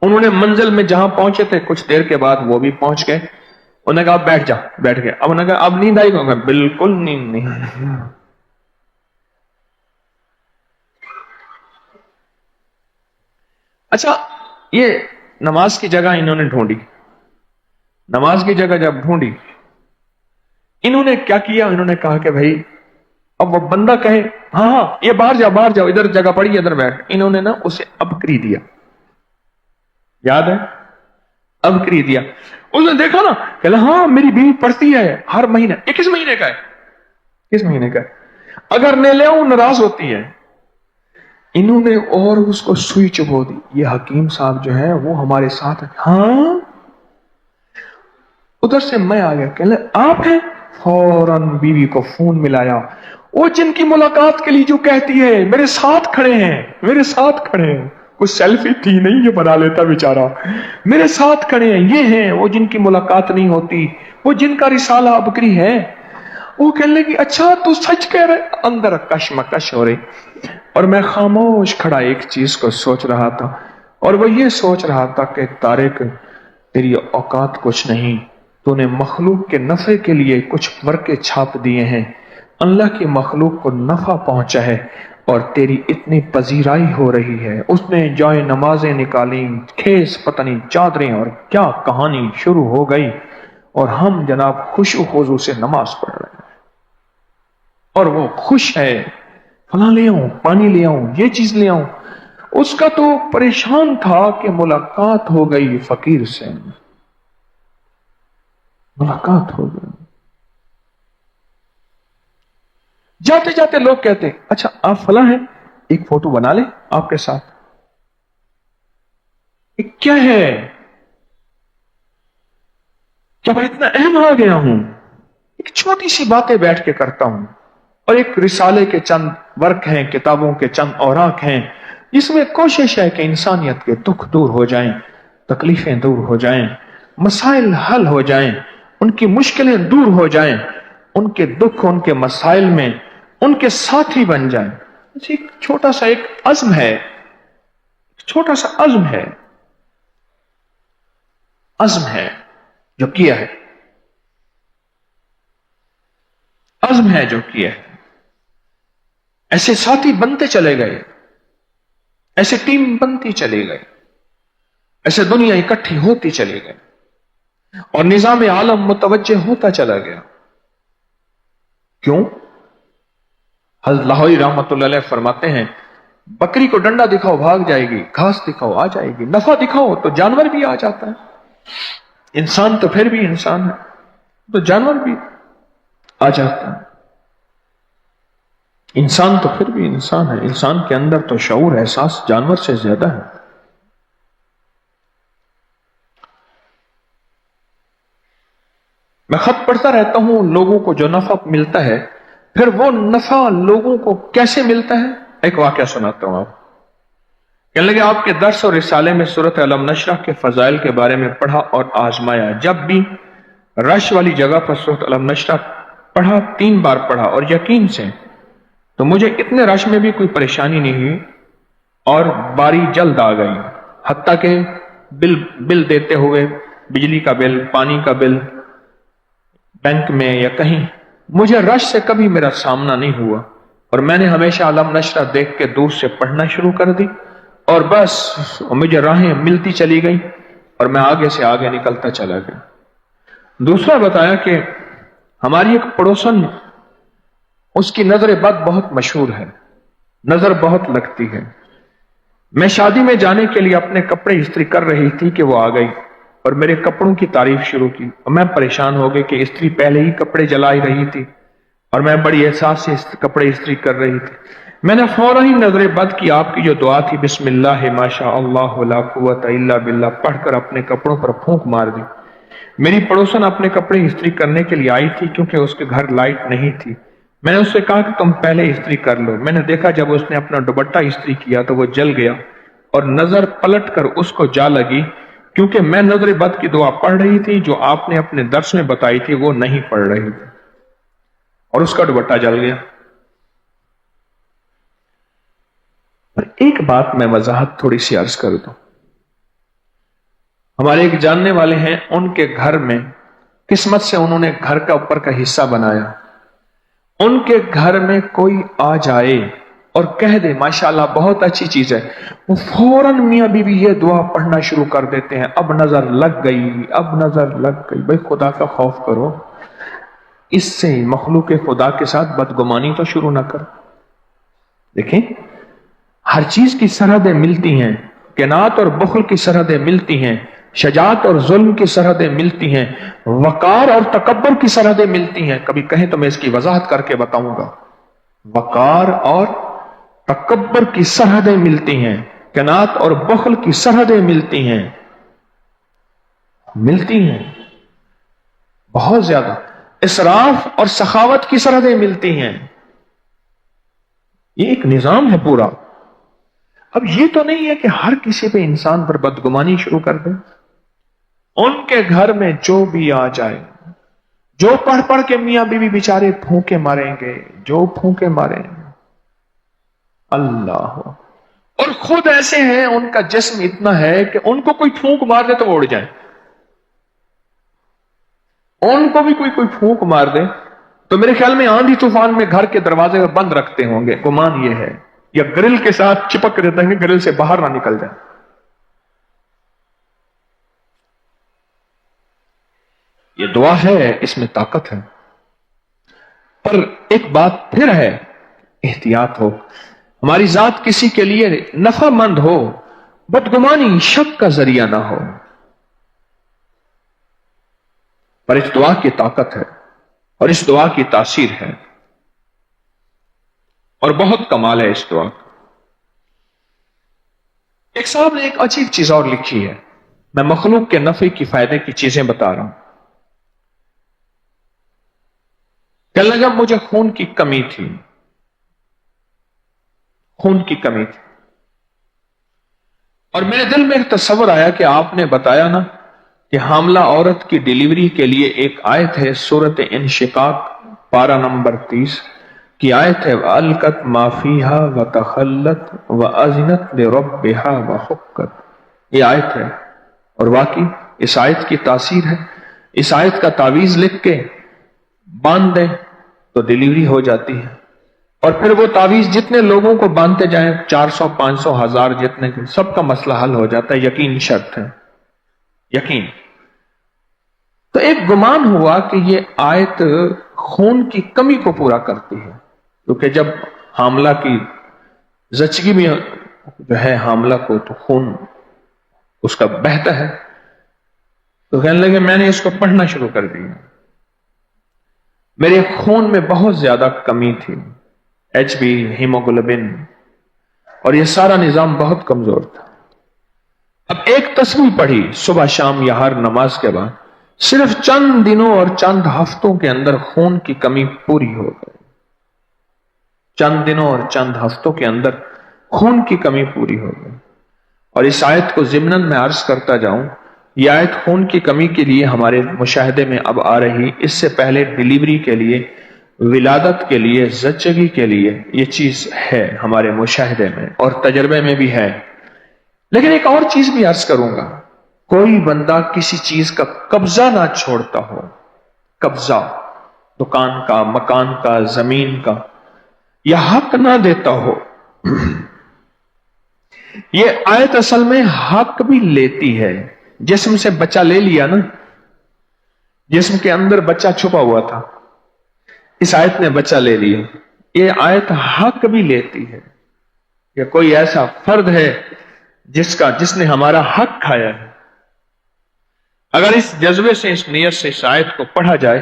انہوں نے منزل میں جہاں پہنچے تھے کچھ دیر کے بعد وہ بھی پہنچ گئے. انہوں نے کہا بیٹھ جا, بیٹھ گئے. اب انہوں نے کہا اب نیند آئی گا, بالکل نیند نہیں. اچھا یہ نماز کی جگہ انہوں نے ڈھونڈی. نماز کی جگہ جب ڈھونڈی, انہوں نے کیا کیا, انہوں نے کہا کہ بھائی اب وہ بندہ کہے ہاں ہاں یہ باہر جاؤ, ادھر جگہ پڑی, ادھر بیٹھ. انہوں نے نا اسے ابکری دیا, یاد ہے, ابکری دیا. اس نے دیکھا نا کہ ہاں میری بیوی پڑھتی ہے ہر مہینے. یہ کس مہینے کا ہے, کس مہینے کا ہے, اگر نہیں لے آؤں ناراض ہوتی ہے. انہوں نے اور اس کو سوئی چبو دی, یہ حکیم صاحب جو ہے وہ ہمارے ساتھ ہے. ہاں, ادھر سے میں آ گیا, کہنے آپ ہیں, فوراً بیوی کو فون ملایا. وہ جن کی ملاقات کے لیے جو کہتی ہے میرے ساتھ کھڑے ہیں، میرے ساتھ کھڑے ہیں، کچھ سیلفی تھی نہیں یہ بنا لیتا بیچارہ، میرے ساتھ کھڑے ہیں، یہ ہیں وہ جن کی ملاقات نہیں ہوتی، وہ جن کا رسالہ بکری ہے. وہ کہنے لگی اچھا تو سچ کہہ رہے. اندر کشمکش ہو رہی اور میں خاموش کھڑا ایک چیز کو سوچ رہا تھا، اور وہ یہ سوچ رہا تھا کہ طارق تیری اوقات کچھ نہیں، تو نے مخلوق کے نفع کے لیے کچھ ورقے چھاپ دیے ہیں، اللہ کی مخلوق کو نفع پہنچا ہے اور تیری اتنی پذیرائی ہو رہی ہے. اس نے جائے نمازیں نکالی، کھیس پتہ نہیں چادریں، اور کیا کہانی شروع ہو گئی، اور ہم جناب خوش و خضوع سے نماز پڑھ رہے ہیں اور وہ خوش ہے، فلاں لے آؤں، پانی لے آؤں، یہ چیز لے آؤں. اس کا تو پریشان تھا کہ ملاقات ہو گئی فقیر سے، ملاقات ہو گئی. جاتے جاتے لوگ کہتے اچھا آپ فلاں ہیں، ایک فوٹو بنا لیں آپ کے ساتھ. کیا ہے، کیا میں اتنا اہم آ گیا ہوں؟ ایک چھوٹی سی باتیں بیٹھ کے کرتا ہوں، اور ایک رسالے کے چند ورق ہیں، کتابوں کے چند اوراق ہیں، جس میں کوشش ہے کہ انسانیت کے دکھ دور ہو جائیں، تکلیفیں دور ہو جائیں، مسائل حل ہو جائیں، ان کی مشکلیں دور ہو جائیں، ان کے دکھ ان کے مسائل میں ان کے ساتھی بن جائیں. ایک چھوٹا سا ایک عزم ہے، چھوٹا سا عزم ہے، عزم ہے جو کیا ہے، عزم ہے جو کیا ہے. ایسے ساتھی بنتے چلے گئے، ایسے ٹیم بنتی چلی گئی، ایسے دنیا اکٹھی ہوتی چلی گئی، اور نظام عالم متوجہ ہوتا چلا گیا. کیوں؟ حضرت لاہوری رحمت اللہ علیہ فرماتے ہیں بکری کو ڈنڈا دکھاؤ بھاگ جائے گی، گھاس دکھاؤ آ جائے گی، نفع دکھاؤ تو جانور بھی آ جاتا ہے. انسان تو پھر بھی انسان ہے تو جانور بھی آ جاتا ہے. انسان تو پھر بھی انسان ہے، انسان کے اندر تو شعور احساس جانور سے زیادہ ہے. میں خط پڑھتا رہتا ہوں لوگوں کو جو نفع ملتا ہے، پھر وہ نفع لوگوں کو کیسے ملتا ہے. ایک واقعہ سناتا ہوں آپ. کہنے لگے آپ کے درس اور رسالے میں سورۃ علم نشرح کے فضائل کے بارے میں پڑھا اور آزمایا. جب بھی رش والی جگہ پر سورۃ علم نشرح پڑھا، 3 بار پڑھا، اور یقین سے تو مجھے اتنے رش میں بھی کوئی پریشانی نہیں ہوئی اور باری جلد آ گئی. حتیٰ کہ بل دیتے ہوئے، بجلی کا بل، پانی کا بل، بینک میں یا کہیں، مجھے رش سے کبھی میرا سامنا نہیں ہوا. اور میں نے ہمیشہ علم نشرح دیکھ کے دور سے پڑھنا شروع کر دی، اور بس مجھے راہیں ملتی چلی گئی اور میں آگے سے آگے نکلتا چلا گیا. دوسرا بتایا کہ ہماری ایک پڑوسن، اس کی نظر بد بہت مشہور ہے، نظر بہت لگتی ہے. میں شادی میں جانے کے لیے اپنے کپڑے استری کر رہی تھی کہ وہ آ گئی اور میرے کپڑوں کی تعریف شروع کی. اور میں پریشان ہو گئی کہ استری پہلے ہی کپڑے جلائی رہی تھی اور میں بڑی احساس سے کپڑے استری کر رہی تھی. میں نے فوراً ہی نظر بد کی آپ کی جو دعا تھی بسم اللہ ما شاء اللہ لا قوت الا باللہ پڑھ کر اپنے کپڑوں پر پھونک مار دی. میری پڑوسن اپنے کپڑے استری کرنے کے لیے آئی تھی کیونکہ اس کے گھر لائٹ نہیں تھی. میں نے اس سے کہا کہ تم پہلے استری کر لو. میں نے دیکھا جب اس نے اپنا دوپٹہ استری کیا تو وہ جل گیا اور نظر پلٹ کر اس کو جا لگی، کیونکہ میں نظر بد کی دعا پڑھ رہی تھی جو آپ نے اپنے درس میں بتائی تھی وہ نہیں پڑھ رہی تھی، اور اس کا دوپٹہ جل گیا. پر ایک بات میں وضاحت تھوڑی سی عرض کر دوں. ہمارے ایک جاننے والے ہیں، ان کے گھر میں قسمت سے انہوں نے گھر کا اوپر کا حصہ بنایا. ان کے گھر میں کوئی آ جائے اور کہہ دے ماشاءاللہ بہت اچھی چیز ہے، وہ فوراً میاں بیوی یہ دعا پڑھنا شروع کر دیتے ہیں، اب نظر لگ گئی، اب نظر لگ گئی. بھائی خدا کا خوف کرو، اس سے مخلوق خدا کے ساتھ بدگمانی تو شروع نہ کر. دیکھیں ہر چیز کی سرحدیں ملتی ہیں، قناعت اور بخل کی سرحدیں ملتی ہیں، شجاعت اور ظلم کی سرحدیں ملتی ہیں، وقار اور تکبر کی سرحدیں ملتی ہیں. کبھی کہیں تو میں اس کی وضاحت کر کے بتاؤں گا. وقار اور تکبر کی سرحدیں ملتی ہیں، قناعت اور بخل کی سرحدیں ملتی ہیں، ملتی ہیں بہت زیادہ. اسراف اور سخاوت کی سرحدیں ملتی ہیں. یہ ایک نظام ہے پورا. اب یہ تو نہیں ہے کہ ہر کسی پہ انسان پر بدگمانی شروع کر دیں. ان کے گھر میں جو بھی آ جائے, جو پڑھ پڑھ کے میاں بیوی بیچارے پھونکے ماریں گے, جو پھونکے ماریں گے, اللہ. اور خود ایسے ہیں, ان کا جسم اتنا ہے کہ ان کو کوئی پھونک مار دے تو وہ اڑ جائے. ان کو بھی کوئی پھونک مار دے تو میرے خیال میں آندھی طوفان میں گھر کے دروازے میں بند رکھتے ہوں گے, گمان یہ ہے, یا گرل کے ساتھ چپک رہتے ہیں, گرل سے باہر نہ نکل جائے. یہ دعا ہے, اس میں طاقت ہے. پر ایک بات پھر ہے, احتیاط ہو. ہماری ذات کسی کے لیے نفع مند ہو, بدگمانی شک کا ذریعہ نہ ہو. پر اس دعا کی طاقت ہے اور اس دعا کی تاثیر ہے اور بہت کمال ہے اس دعا کا. ایک صاحب نے ایک عجیب چیز اور لکھی ہے. میں مخلوق کے نفع کی فائدے کی چیزیں بتا رہا ہوں. کہنے لگا مجھے خون کی کمی تھی, خون کی کمی تھی, اور میرے دل میں ایک تصور آیا کہ آپ نے بتایا نا کہ حاملہ عورت کی ڈیلیوری کے لیے ایک آیت ہے, سورۃ انشقاق پارہ نمبر 30 کی آیت ہے, وَأَلْقَتْ مَا فِيهَا وَتَخَلَّتْ وَأَذِنَتْ لِرَبِّهَا وَحُقَّتْ. یہ آیت ہے, اور واقعی اس آیت کی تاثیر ہے. اس آیت کا تعویذ لکھ کے باندھ دیں تو ڈیلیوری ہو جاتی ہے, اور پھر وہ تعویذ جتنے لوگوں کو باندھتے جائیں, 400 500 1000 جتنے کو, سب کا مسئلہ حل ہو جاتا ہے. یقین شرط ہے, یقین. تو ایک گمان ہوا کہ یہ آیت خون کی کمی کو پورا کرتی ہے, کیونکہ جب حاملہ کی زچگی میں جو ہے حاملہ کو تو خون اس کا بہتا ہے. تو کہنے لگے میں نے اس کو پڑھنا شروع کر دیا. میرے خون میں بہت زیادہ کمی تھی, ایچ بی, ہیموگلوبن, اور یہ سارا نظام بہت کمزور تھا. اب ایک تسبیح پڑھی صبح شام یا ہر نماز کے بعد, صرف چند دنوں اور چند ہفتوں کے اندر خون کی کمی پوری ہو گئی. چند دنوں اور چند ہفتوں کے اندر خون کی کمی پوری ہو گئی. اور اس آیت کو ضمناً میں عرض کرتا جاؤں, یہ آیت خون کی کمی کے لیے ہمارے مشاہدے میں اب آ رہی. اس سے پہلے ڈیلیوری کے لیے, ولادت کے لیے, زچگی کے لیے یہ چیز ہے ہمارے مشاہدے میں اور تجربے میں بھی ہے. لیکن ایک اور چیز بھی عرض کروں گا, کوئی بندہ کسی چیز کا قبضہ نہ چھوڑتا ہو, قبضہ دکان کا, مکان کا, زمین کا, یا حق نہ دیتا ہو. یہ آیت اصل میں حق بھی لیتی ہے. جسم سے بچہ لے لیا نا, جسم کے اندر بچہ چھپا ہوا تھا, اس آیت نے بچہ لے لیا. یہ آیت حق بھی لیتی ہے کہ کوئی ایسا فرد ہے جس نے ہمارا حق کھایا ہے. اگر اس جذبے سے, اس نیت سے اس آیت کو پڑھا جائے,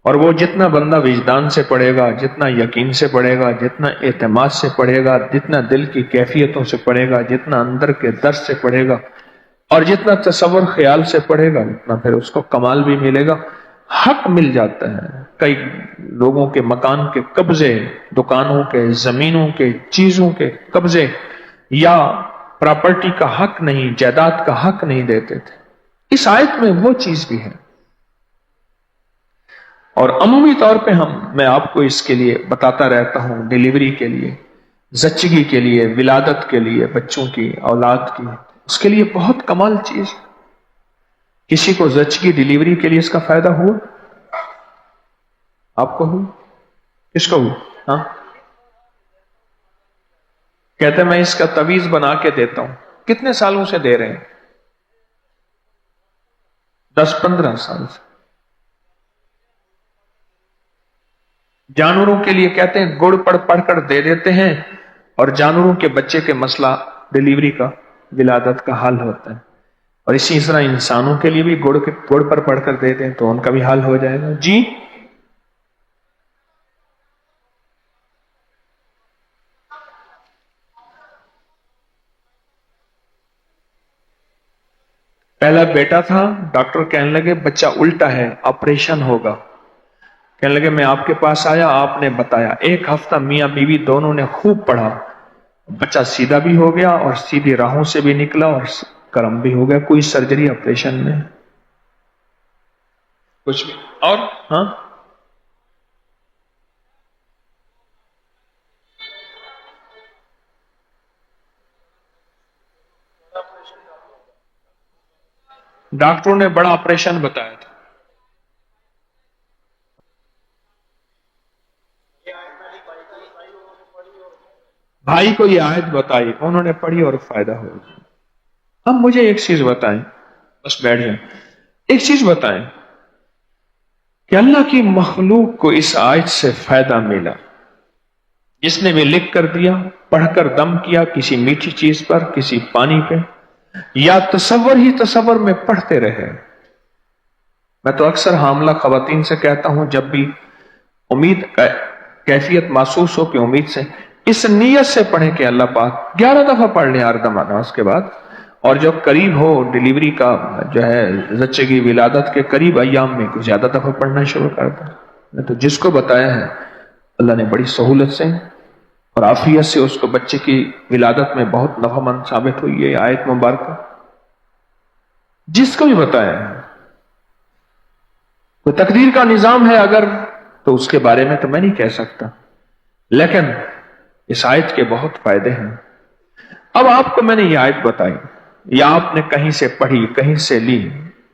اور وہ جتنا بندہ وجدان سے پڑھے گا, جتنا یقین سے پڑھے گا, جتنا اعتماد سے پڑھے گا, جتنا دل کی کیفیتوں سے پڑھے گا, جتنا اندر کے درد سے پڑھے گا, اور جتنا تصور خیال سے پڑھے گا, اتنا پھر اس کو کمال بھی ملے گا, حق مل جاتا ہے. کئی لوگوں کے مکان کے قبضے, دکانوں کے, زمینوں کے, چیزوں کے قبضے یا پراپرٹی کا حق نہیں, جائیداد کا حق نہیں دیتے تھے. اس آیت میں وہ چیز بھی ہے. اور عمومی طور پہ میں آپ کو اس کے لیے بتاتا رہتا ہوں, ڈیلیوری کے لیے, زچگی کے لیے, ولادت کے لیے, بچوں کی, اولاد کی, اس کے لیے بہت کمال چیز. کسی کو زچگی, ڈیلیوری کے لیے اس کا فائدہ ہوا؟ آپ کو ہوا؟ کس کو ہوا؟ ہاں, کہتے میں اس کا تعویذ بنا کے دیتا ہوں. کتنے سالوں سے دے رہے ہیں؟ 10-15 سال سے. جانوروں کے لیے کہتے ہیں گڑ پڑھ کر دے دیتے ہیں, اور جانوروں کے بچے کے مسئلہ ڈیلیوری کا, ولادت کا حل ہوتا ہے. اور اسی طرح انسانوں کے لیے بھی گڑ پر پڑھ کر دے دیں تو ان کا بھی حل ہو جائے گا. جی پہلا بیٹا تھا, ڈاکٹر کہنے لگے بچہ الٹا ہے, آپریشن ہوگا. کہنے لگے میں آپ کے پاس آیا، آپ نے بتایا، ایک ہفتہ میاں بیوی دونوں نے خوب پڑھا، بچہ سیدھا بھی ہو گیا اور سیدھی راہوں سے بھی نکلا اور کرم بھی ہو گیا، کوئی سرجری آپریشن میں کچھ بھی۔ اور ہاں ڈاکٹروں نے بڑا آپریشن بتایا تھا۔ بھائی کو یہ آیت بتائی، انہوں نے پڑھی اور فائدہ ہو گیا۔ اب مجھے ایک چیز بتائیں، بس بیٹھ جائیں، ایک چیز بتائیں کہ اللہ کی مخلوق کو اس آیت سے فائدہ ملا، جس نے بھی لکھ کر دیا، پڑھ کر دم کیا کسی میٹھی چیز پر، کسی پانی پہ، یا تصور ہی تصور میں پڑھتے رہے۔ میں تو اکثر حاملہ خواتین سے کہتا ہوں، جب بھی امید کیفیت محسوس ہو کہ امید سے، اس نیت سے پڑھیں کہ اللہ پاک 11 دفعہ پڑھ لیں ہر دم نماز کے بعد، اور جو قریب ہو ڈیلیوری کا جو ہے زچے کی ولادت کے قریب ایام میں کچھ زیادہ دفعہ پڑھنا شروع کر دیں۔ میں تو جس کو بتایا ہے اللہ نے بڑی سہولت سے اور عافیت سے اس کو بچے کی ولادت میں بہت نفع مند ثابت ہوئی ہے یہ آیت مبارکہ، جس کو بھی بتایا ہے۔ کوئی تقدیر کا نظام ہے اگر، تو اس کے بارے میں تو میں نہیں کہہ سکتا، لیکن اس آیت کے بہت فائدے ہیں۔ اب آپ کو میں نے یہ آیت بتائی، یا آپ نے کہیں سے پڑھی، کہیں سے لی،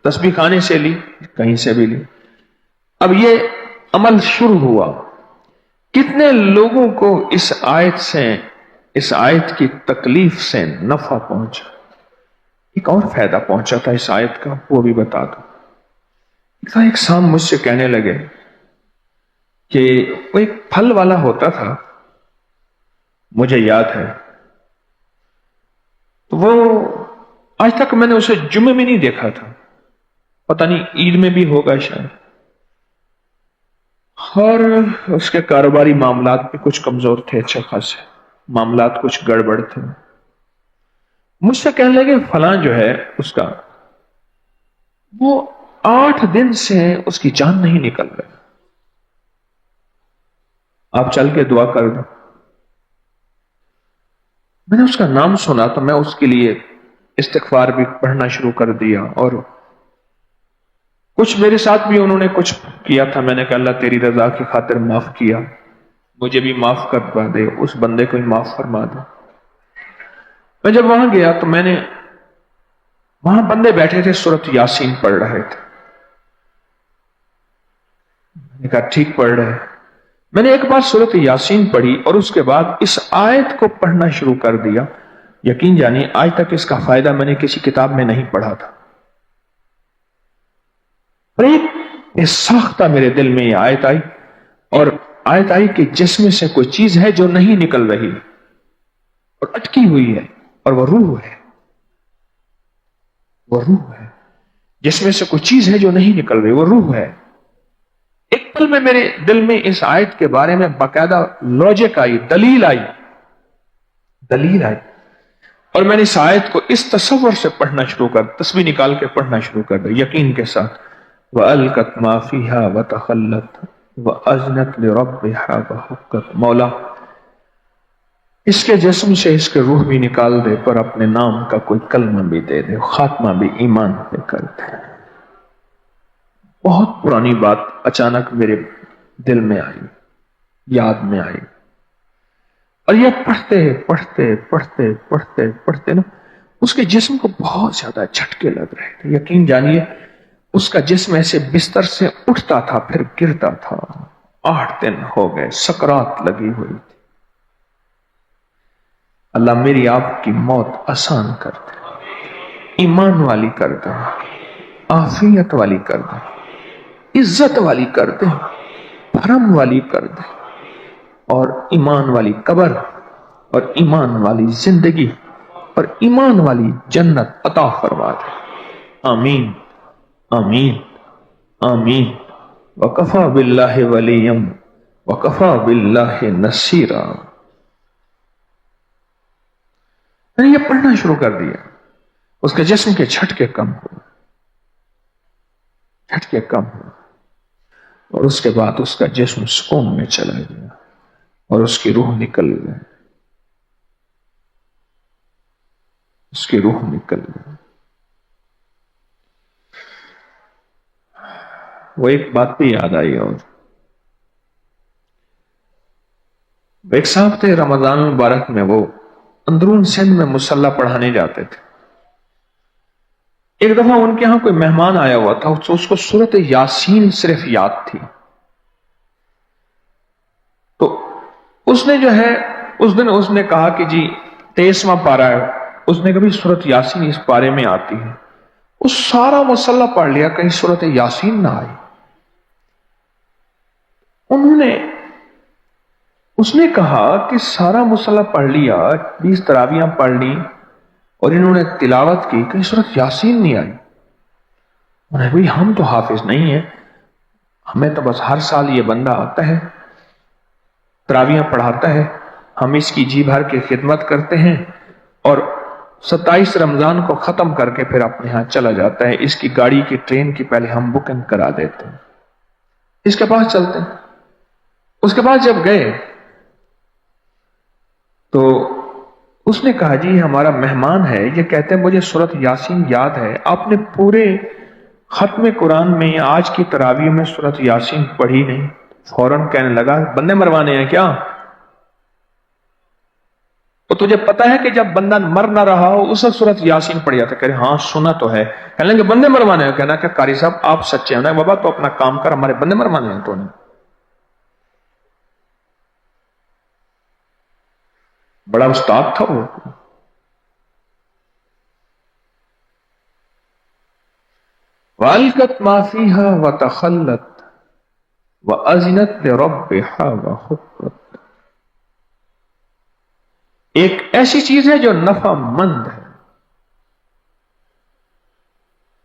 تسبیح خانے سے لی، کہیں سے بھی لی، اب یہ عمل شروع ہوا، کتنے لوگوں کو اس آیت سے، اس آیت کی تکلیف سے نفع پہنچا۔ ایک اور فائدہ پہنچا تھا اس آیت کا، وہ بھی بتا دو۔ ایک شام مجھ سے کہنے لگے کہ وہ ایک پھل والا ہوتا تھا، مجھے یاد ہے، تو وہ آج تک میں نے اسے جمعے میں نہیں دیکھا تھا، پتہ نہیں عید میں بھی ہوگا شاید، اور اس کے کاروباری معاملات بھی کچھ کمزور تھے، اچھے خاصے معاملات کچھ گڑبڑ تھے۔ مجھ سے کہنے لگے فلاں جو ہے اس کا، وہ 8 دن سے اس کی جان نہیں نکل رہی، آپ چل کے دعا کر دو۔ میں نے اس کا نام سنا تو میں اس کے لیے استغفار بھی پڑھنا شروع کر دیا، اور کچھ میرے ساتھ بھی انہوں نے کچھ کیا تھا، میں نے کہا اللہ تیری رضا کی خاطر معاف کیا، مجھے بھی معاف کروا دے، اس بندے کو بھی معاف فرما دے۔ میں جب وہاں گیا تو میں نے، وہاں بندے بیٹھے تھے سورۃ یاسین پڑھ رہے تھے، میں نے کہا ٹھیک پڑھ رہے۔ میں نے ایک بار سورۃ یاسین پڑھی اور اس کے بعد اس آیت کو پڑھنا شروع کر دیا، یقین جانیے آج تک اس کا فائدہ میں نے کسی کتاب میں نہیں پڑھا تھا، اور ایک ساختہ میرے دل میں یہ آیت آئی، اور آیت آئی کہ جس میں سے کوئی چیز ہے جو نہیں نکل رہی اور اٹکی ہوئی ہے، اور وہ روح ہے، وہ روح ہے، جس میں سے کوئی چیز ہے جو نہیں نکل رہی، وہ روح ہے۔ ایک پل میں میرے دل میں اس آیت کے بارے میں باقاعدہ لاجک آئی، دلیل آئی، اور میں نے اس آیت کو اس تصور سے پڑھنا شروع کر، تسبیح نکال کے پڑھنا شروع کر دیا یقین کے ساتھ، وَأَلْقَتْ مَا فِيهَا وَتَخَلَّتْ وَأَذْنَتْ لِرَبِّهَا وَحُقَّتْ، مولا اس کے جسم سے اس کے روح بھی نکال دے، پر اپنے نام کا کوئی کلمہ بھی دے دے، خاتمہ بھی ایمان پہ کر دے۔ بہت پرانی بات اچانک میرے دل میں آئی، یاد میں آئی، اور یہ پڑھتے نا اس کے جسم کو بہت زیادہ جھٹکے لگ رہے تھے، یقین جانیے اس کا جسم ایسے بستر سے اٹھتا تھا پھر گرتا تھا۔ 8 دن ہو گئے، سکرات لگی ہوئی تھی۔ اللہ میری آپ کی موت آسان کر دے، ایمان والی کر دے، عافیت والی کر دے، عزت والی کر دے، حرم والی کر دے، اور ایمان والی قبر، اور ایمان والی زندگی، اور ایمان والی جنت عطا فرما دے۔ آمین آمین آمین۔ وکفا باللہ ولیم وکفا باللہ نصیرا۔ میں نے یہ پڑھنا شروع کر دیا، اس کے جسم کے جھٹکے کم ہوئے، جھٹکے کم ہوئے، اور اس کے بعد اس کا جسم سکون میں چلا گیا اور اس کی روح نکل گئی، اس کی روح نکل گئی۔ وہ ایک بات بھی یاد آئی، اور ایک صاحب تھے رمضان المبارک میں، وہ اندرون سندھ میں مصلی پڑھانے جاتے تھے۔ ایک دفعہ ان کے ہاں کوئی مہمان آیا ہوا تھا، اس کو سورۃ یاسین صرف یاد تھی، تو اس نے جو ہے اس دن اس نے کہا کہ جی 23واں پارہ ہے، اس نے کبھی سورۃ یاسین اس پارے میں آتی ہے، اس سارا مصلی پڑھ لیا، کہیں سورۃ یاسین نہ آئی۔ اس نے کہا کہ سارا مصلی پڑھ لیا، 20 تراویحاں پڑھ لی اور انہوں نے تلاوت کی، کہیں سورۃ یاسین نہیں آئی۔ انہوں نے بھائی ہم تو حافظ نہیں ہیں، ہمیں تو بس ہر سال یہ بندہ آتا ہے، تراویحاں پڑھاتا ہے، ہم اس کی جی بھر کے خدمت کرتے ہیں اور 27 رمضان کو ختم کر کے پھر اپنے ہاں چلا جاتا ہے، اس کی گاڑی کی ٹرین کی پہلے ہم بکنگ کرا دیتے ہیں، اس کے پاس چلتے ہیں۔ اس کے پاس جب گئے تو اس نے کہا جی ہمارا مہمان ہے، یہ کہتے ہیں مجھے سورۃ یاسین یاد ہے، آپ نے پورے ختم قرآن میں آج کی تراویح میں سورۃ یاسین پڑھی نہیں۔ فوراً کہنے لگا بندے مروانے ہیں کیا؟ تو تجھے پتا ہے کہ جب بندہ مر نہ رہا ہو اس وقت سورۃ یاسین پڑھ جاتا ہے؟ کہہ رہے ہاں سنا تو ہے۔ کہنے لگے بندے مروانے ہیں؟ کہنا کہ قاری صاحب آپ سچے ہیں؟ بابا تو اپنا کام کر، ہمارے بندے مروانے ہیں تو نہیں۔ بڑا استاد تھا وہ۔ وَأَلْقَتْ مَا فِيهَا وَتَخَلَّتْ وَأَذِنَتْ لِرَبِّهَا وَحُقَّتْ، ایک ایسی چیز ہے جو نفع مند ہے۔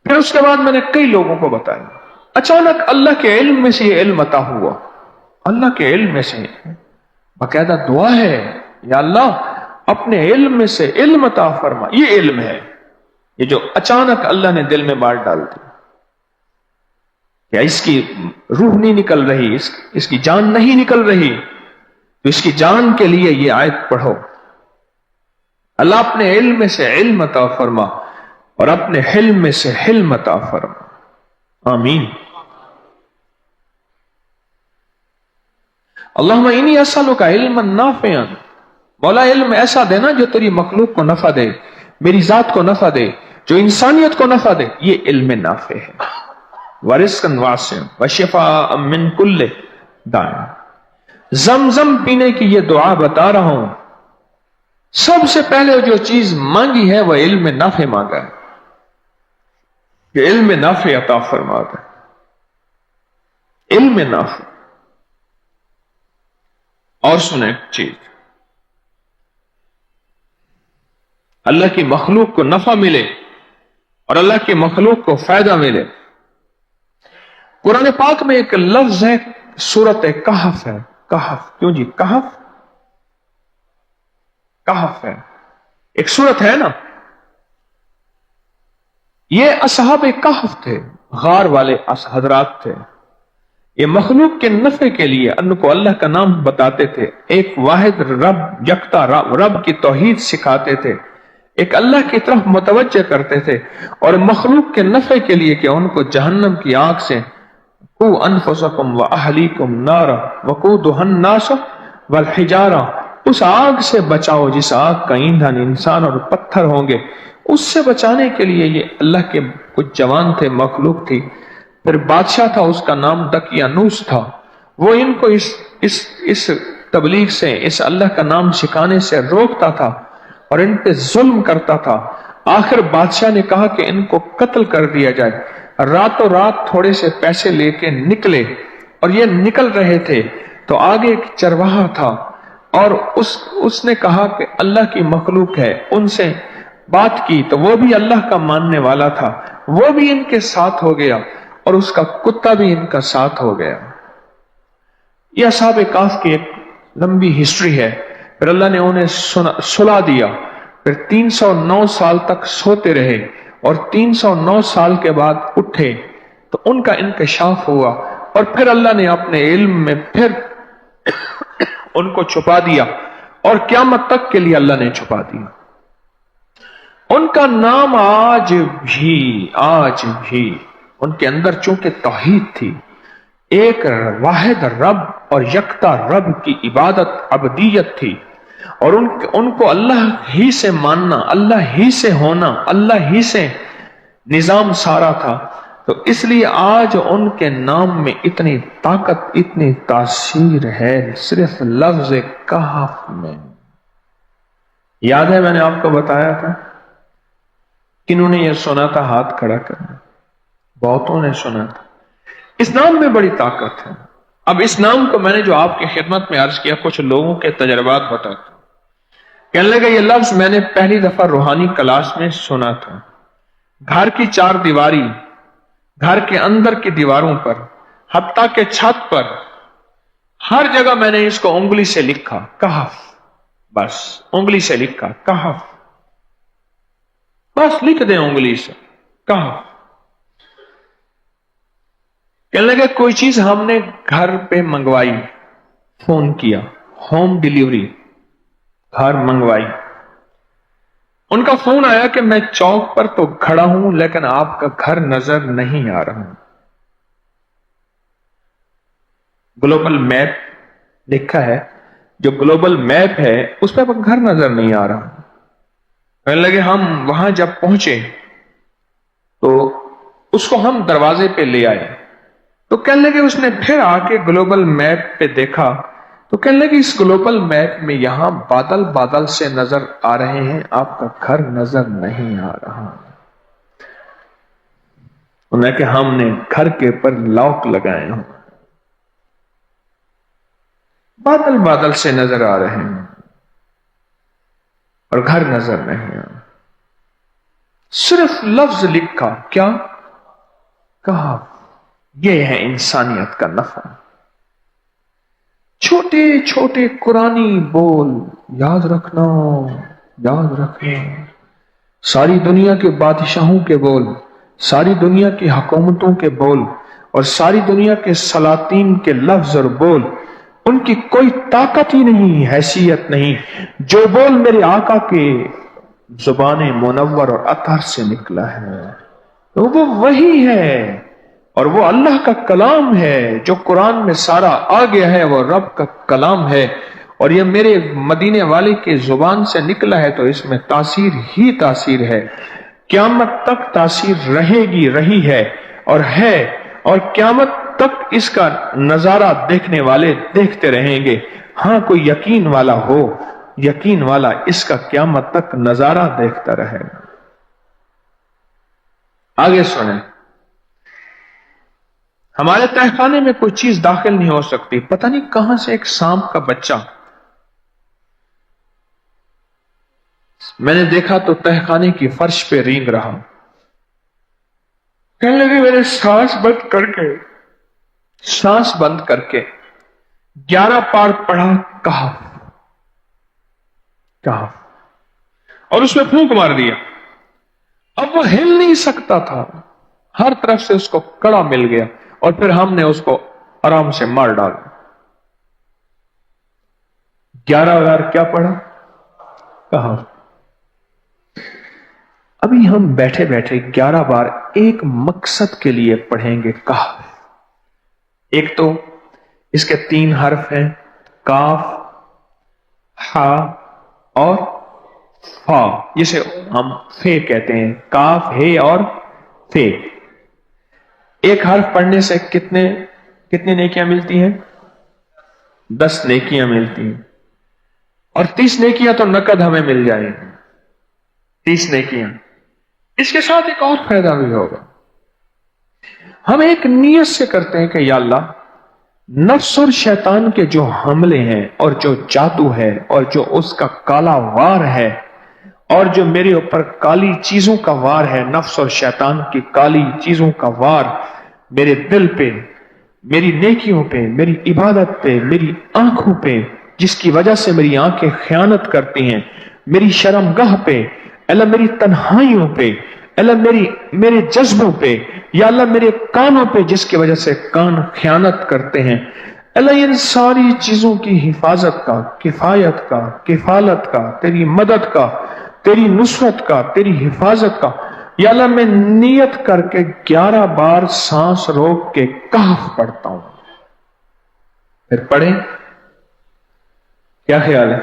پھر اس کے بعد میں نے کئی لوگوں کو بتایا، اچانک اللہ کے علم میں سے یہ علم عطا ہوا، اللہ کے علم میں سے باقاعدہ دعا ہے، یا اللہ اپنے علم میں سے علم عطا فرما۔ یہ علم ہے، یہ جو اچانک اللہ نے دل میں بات ڈال دی، کہ اس کی روح نہیں نکل رہی، اس کی جان نہیں نکل رہی، تو اس کی جان کے لیے یہ آیت پڑھو۔ اللہ اپنے علم میں سے علم عطا فرما اور اپنے حلم میں سے حلم عطا فرما، آمین۔ اللہم انی اسألک علما نافعا، مولا علم ایسا دینا جو تیری مخلوق کو نفع دے، میری ذات کو نفع دے، جو انسانیت کو نفع دے، یہ علم نافع ہے۔ ورزقا واسعا وشفاء من کل داء، زمزم پینے کی یہ دعا بتا رہا ہوں، سب سے پہلے جو چیز مانگی ہے وہ علم نافع مانگا ہے، کہ علم نافع عطا فرما دے، علم نافع۔ اور سنیں ایک چیز، اللہ کی مخلوق کو نفع ملے اور اللہ کی مخلوق کو فائدہ ملے۔ قرآن پاک میں ایک لفظ ہے، سورۃ کہف ہے۔ کہف کیوں جی؟ کہف کہف ہے، ایک سورت ہے نا۔ یہ اصحاب کہف تھے، غار والے حضرات تھے، یہ مخلوق کے نفع کے لیے ان کو اللہ کا نام بتاتے تھے، ایک واحد رب، یکتا رب کی توحید سکھاتے تھے، ایک اللہ کی طرف متوجہ کرتے تھے، اور مخلوق کے نفع کے لیے کہ ان کو جہنم کی آگ سے قُوا أَنفُسَكُمْ وَأَهْلِيكُمْ نَارًا وَقُودُهَا النَّاسُ وَالْحِجَارَةُ، اس آگ سے بچاؤ جس آگ کا ایندھن انسان اور پتھر ہوں گے، اس سے بچانے کے لیے یہ اللہ کے کچھ جوان تھے، مخلوق تھی۔ پھر بادشاہ تھا، اس کا نام دقیانوس تھا، وہ ان کو اس تبلیغ سے، اس اللہ کا نام سکھانے سے روکتا تھا اور ان پہ ظلم کرتا تھا۔ آخر بادشاہ نے کہا کہ ان کو قتل کر دیا جائے۔ راتوں رات تھوڑے سے پیسے لے کے نکلے، اور یہ نکل رہے تھے تو آگے ایک چرواہا تھا، اور اس نے کہا کہ اللہ کی مخلوق ہے، ان سے بات کی تو وہ بھی اللہ کا ماننے والا تھا، وہ بھی ان کے ساتھ ہو گیا، اور اس کا کتا بھی ان کا ساتھ ہو گیا۔ یہ اصحاب کہف کی ایک لمبی ہسٹری ہے۔ پھر اللہ نے انہیں سلا دیا، پھر 309 سال تک سوتے رہے، اور 309 سال کے بعد اٹھے تو ان کا انکشاف ہوا، اور پھر اللہ نے اپنے علم میں پھر ان کو چھپا دیا اور قیامت تک کے لیے اللہ نے چھپا دیا. ان کا نام آج بھی ان کے اندر چونکہ توحید تھی، ایک واحد رب اور یکتا رب کی عبادت عبدیت تھی، اور ان کو اللہ ہی سے ماننا، اللہ ہی سے ہونا، اللہ ہی سے نظام سارا تھا، تو اس لیے آج ان کے نام میں اتنی طاقت، اتنی تاثیر ہے صرف لفظ کہف میں. یاد ہے میں نے آپ کو بتایا تھا، کنہوں نے یہ سنا تھا؟ ہاتھ کھڑا کرنا. بہتوں نے سنا تھا. اس نام میں بڑی طاقت ہے. اب اس نام کو میں نے جو آپ کی خدمت میں عرض کیا، کچھ لوگوں کے تجربات بتاتا ہوں. کہنے لگا یہ لفظ میں نے پہلی دفعہ روحانی کلاس میں سنا تھا. گھر کی چار دیواری، گھر کے اندر کی دیواروں پر، حتیٰ کہ چھت پر، ہر جگہ میں نے اس کو انگلی سے لکھا، کہف. بس انگلی سے لکھا کہف، بس لکھ دیں انگلی سے کہف. کہنے لگے کوئی چیز ہم نے گھر پہ منگوائی، فون کیا، ہوم ڈیلیوری، گھر منگوائی. ان کا فون آیا کہ میں چوک پر تو کھڑا ہوں لیکن آپ کا گھر نظر نہیں آ رہا. گلوبل میپ لکھا ہے، جو گلوبل میپ ہے اس پہ گھر نظر نہیں آ رہا. کہنے لگے ہم وہاں جب پہنچے تو اس کو ہم دروازے پہ لے آئے، تو کہنے لگے اس نے پھر آ کے گلوبل میپ پہ دیکھا، تو کہنے لگے اس گلوبل میپ میں یہاں بادل بادل سے نظر آ رہے ہیں، آپ کا گھر نظر نہیں آ رہا. انہوں نے کہ ہم نے گھر کے اوپر لاک لگائے ہوں، بادل بادل سے نظر آ رہے ہیں اور گھر نظر نہیں آ. صرف لفظ لکھا، کیا کہا. یہ ہے انسانیت کا نفع. چھوٹے چھوٹے قرآنی بول یاد رکھنا، یاد رکھنا. ساری دنیا کے بادشاہوں کے بول، ساری دنیا کی حکومتوں کے بول اور ساری دنیا کے سلاطین کے لفظ اور بول، ان کی کوئی طاقت ہی نہیں، حیثیت نہیں. جو بول میرے آقا کے زبان منور اور اطہر سے نکلا ہے تو وہ وہی ہے، اور وہ اللہ کا کلام ہے. جو قرآن میں سارا آ گیا ہے وہ رب کا کلام ہے، اور یہ میرے مدینے والے کی زبان سے نکلا ہے، تو اس میں تاثیر ہی تاثیر ہے. قیامت تک تاثیر رہے گی، رہی ہے، اور قیامت تک اس کا نظارہ دیکھنے والے دیکھتے رہیں گے. ہاں کوئی یقین والا ہو، یقین والا اس کا قیامت تک نظارہ دیکھتا رہے گا. آگے سنیں. ہمارے تہخانے میں کوئی چیز داخل نہیں ہو سکتی. پتہ نہیں کہاں سے ایک سانپ کا بچہ میں نے دیکھا تو تہخانے کی فرش پہ رینگ رہا. کہنے لگے میں نے سانس بند کر کے 11 پار پڑھا کہف، اور اس میں پھونک مار دیا. اب وہ ہل نہیں سکتا تھا، ہر طرف سے اس کو کڑا مل گیا، اور پھر ہم نے اس کو آرام سے مار ڈالا. 11 بار کیا پڑھا؟ کہف. ابھی ہم بیٹھے بیٹھے 11 بار ایک مقصد کے لیے پڑھیں گے کہف. ایک تو اس کے 3 حرف ہیں، کاف، ہا اور فا، جسے ہم فے کہتے ہیں. کاف، ہے اور فے. ایک حرف پڑھنے سے کتنی نیکیاں ملتی ہیں؟ 10 نیکیاں ملتی ہیں، اور 30 نیکیاں تو نقد ہمیں مل جائیں گی. 30 نیکیاں. اس کے ساتھ ایک اور فائدہ بھی ہوگا. ہم ایک نیت سے کرتے ہیں کہ یا اللہ، نفس اور شیطان کے جو حملے ہیں اور جو جادو ہے اور جو اس کا کالا وار ہے اور جو میرے اوپر کالی چیزوں کا وار ہے، نفس اور شیطان کی کالی چیزوں کا وار میرے دل پہ، میری نیکیوں پہ، میری عبادت پہ، میری آنکھوں پہ، جس کی وجہ سے میری آنکھیں خیانت کرتی ہیں، میری شرمگاہ پہ، اللہ میری تنہائیوں پہ، اللہ میرے جذبوں پہ، یا اللہ میرے کانوں پہ جس کی وجہ سے کان خیانت کرتے ہیں، اللہ ان ساری چیزوں کی حفاظت کا، کفایت کا، کفالت کا، تیری مدد کا، تیری نصرت کا، تیری حفاظت کا، یا اللہ میں نیت کر کے 11 بار سانس روک کے کہف پڑھتا ہوں. پھر پڑھیں. کیا خیال ہے؟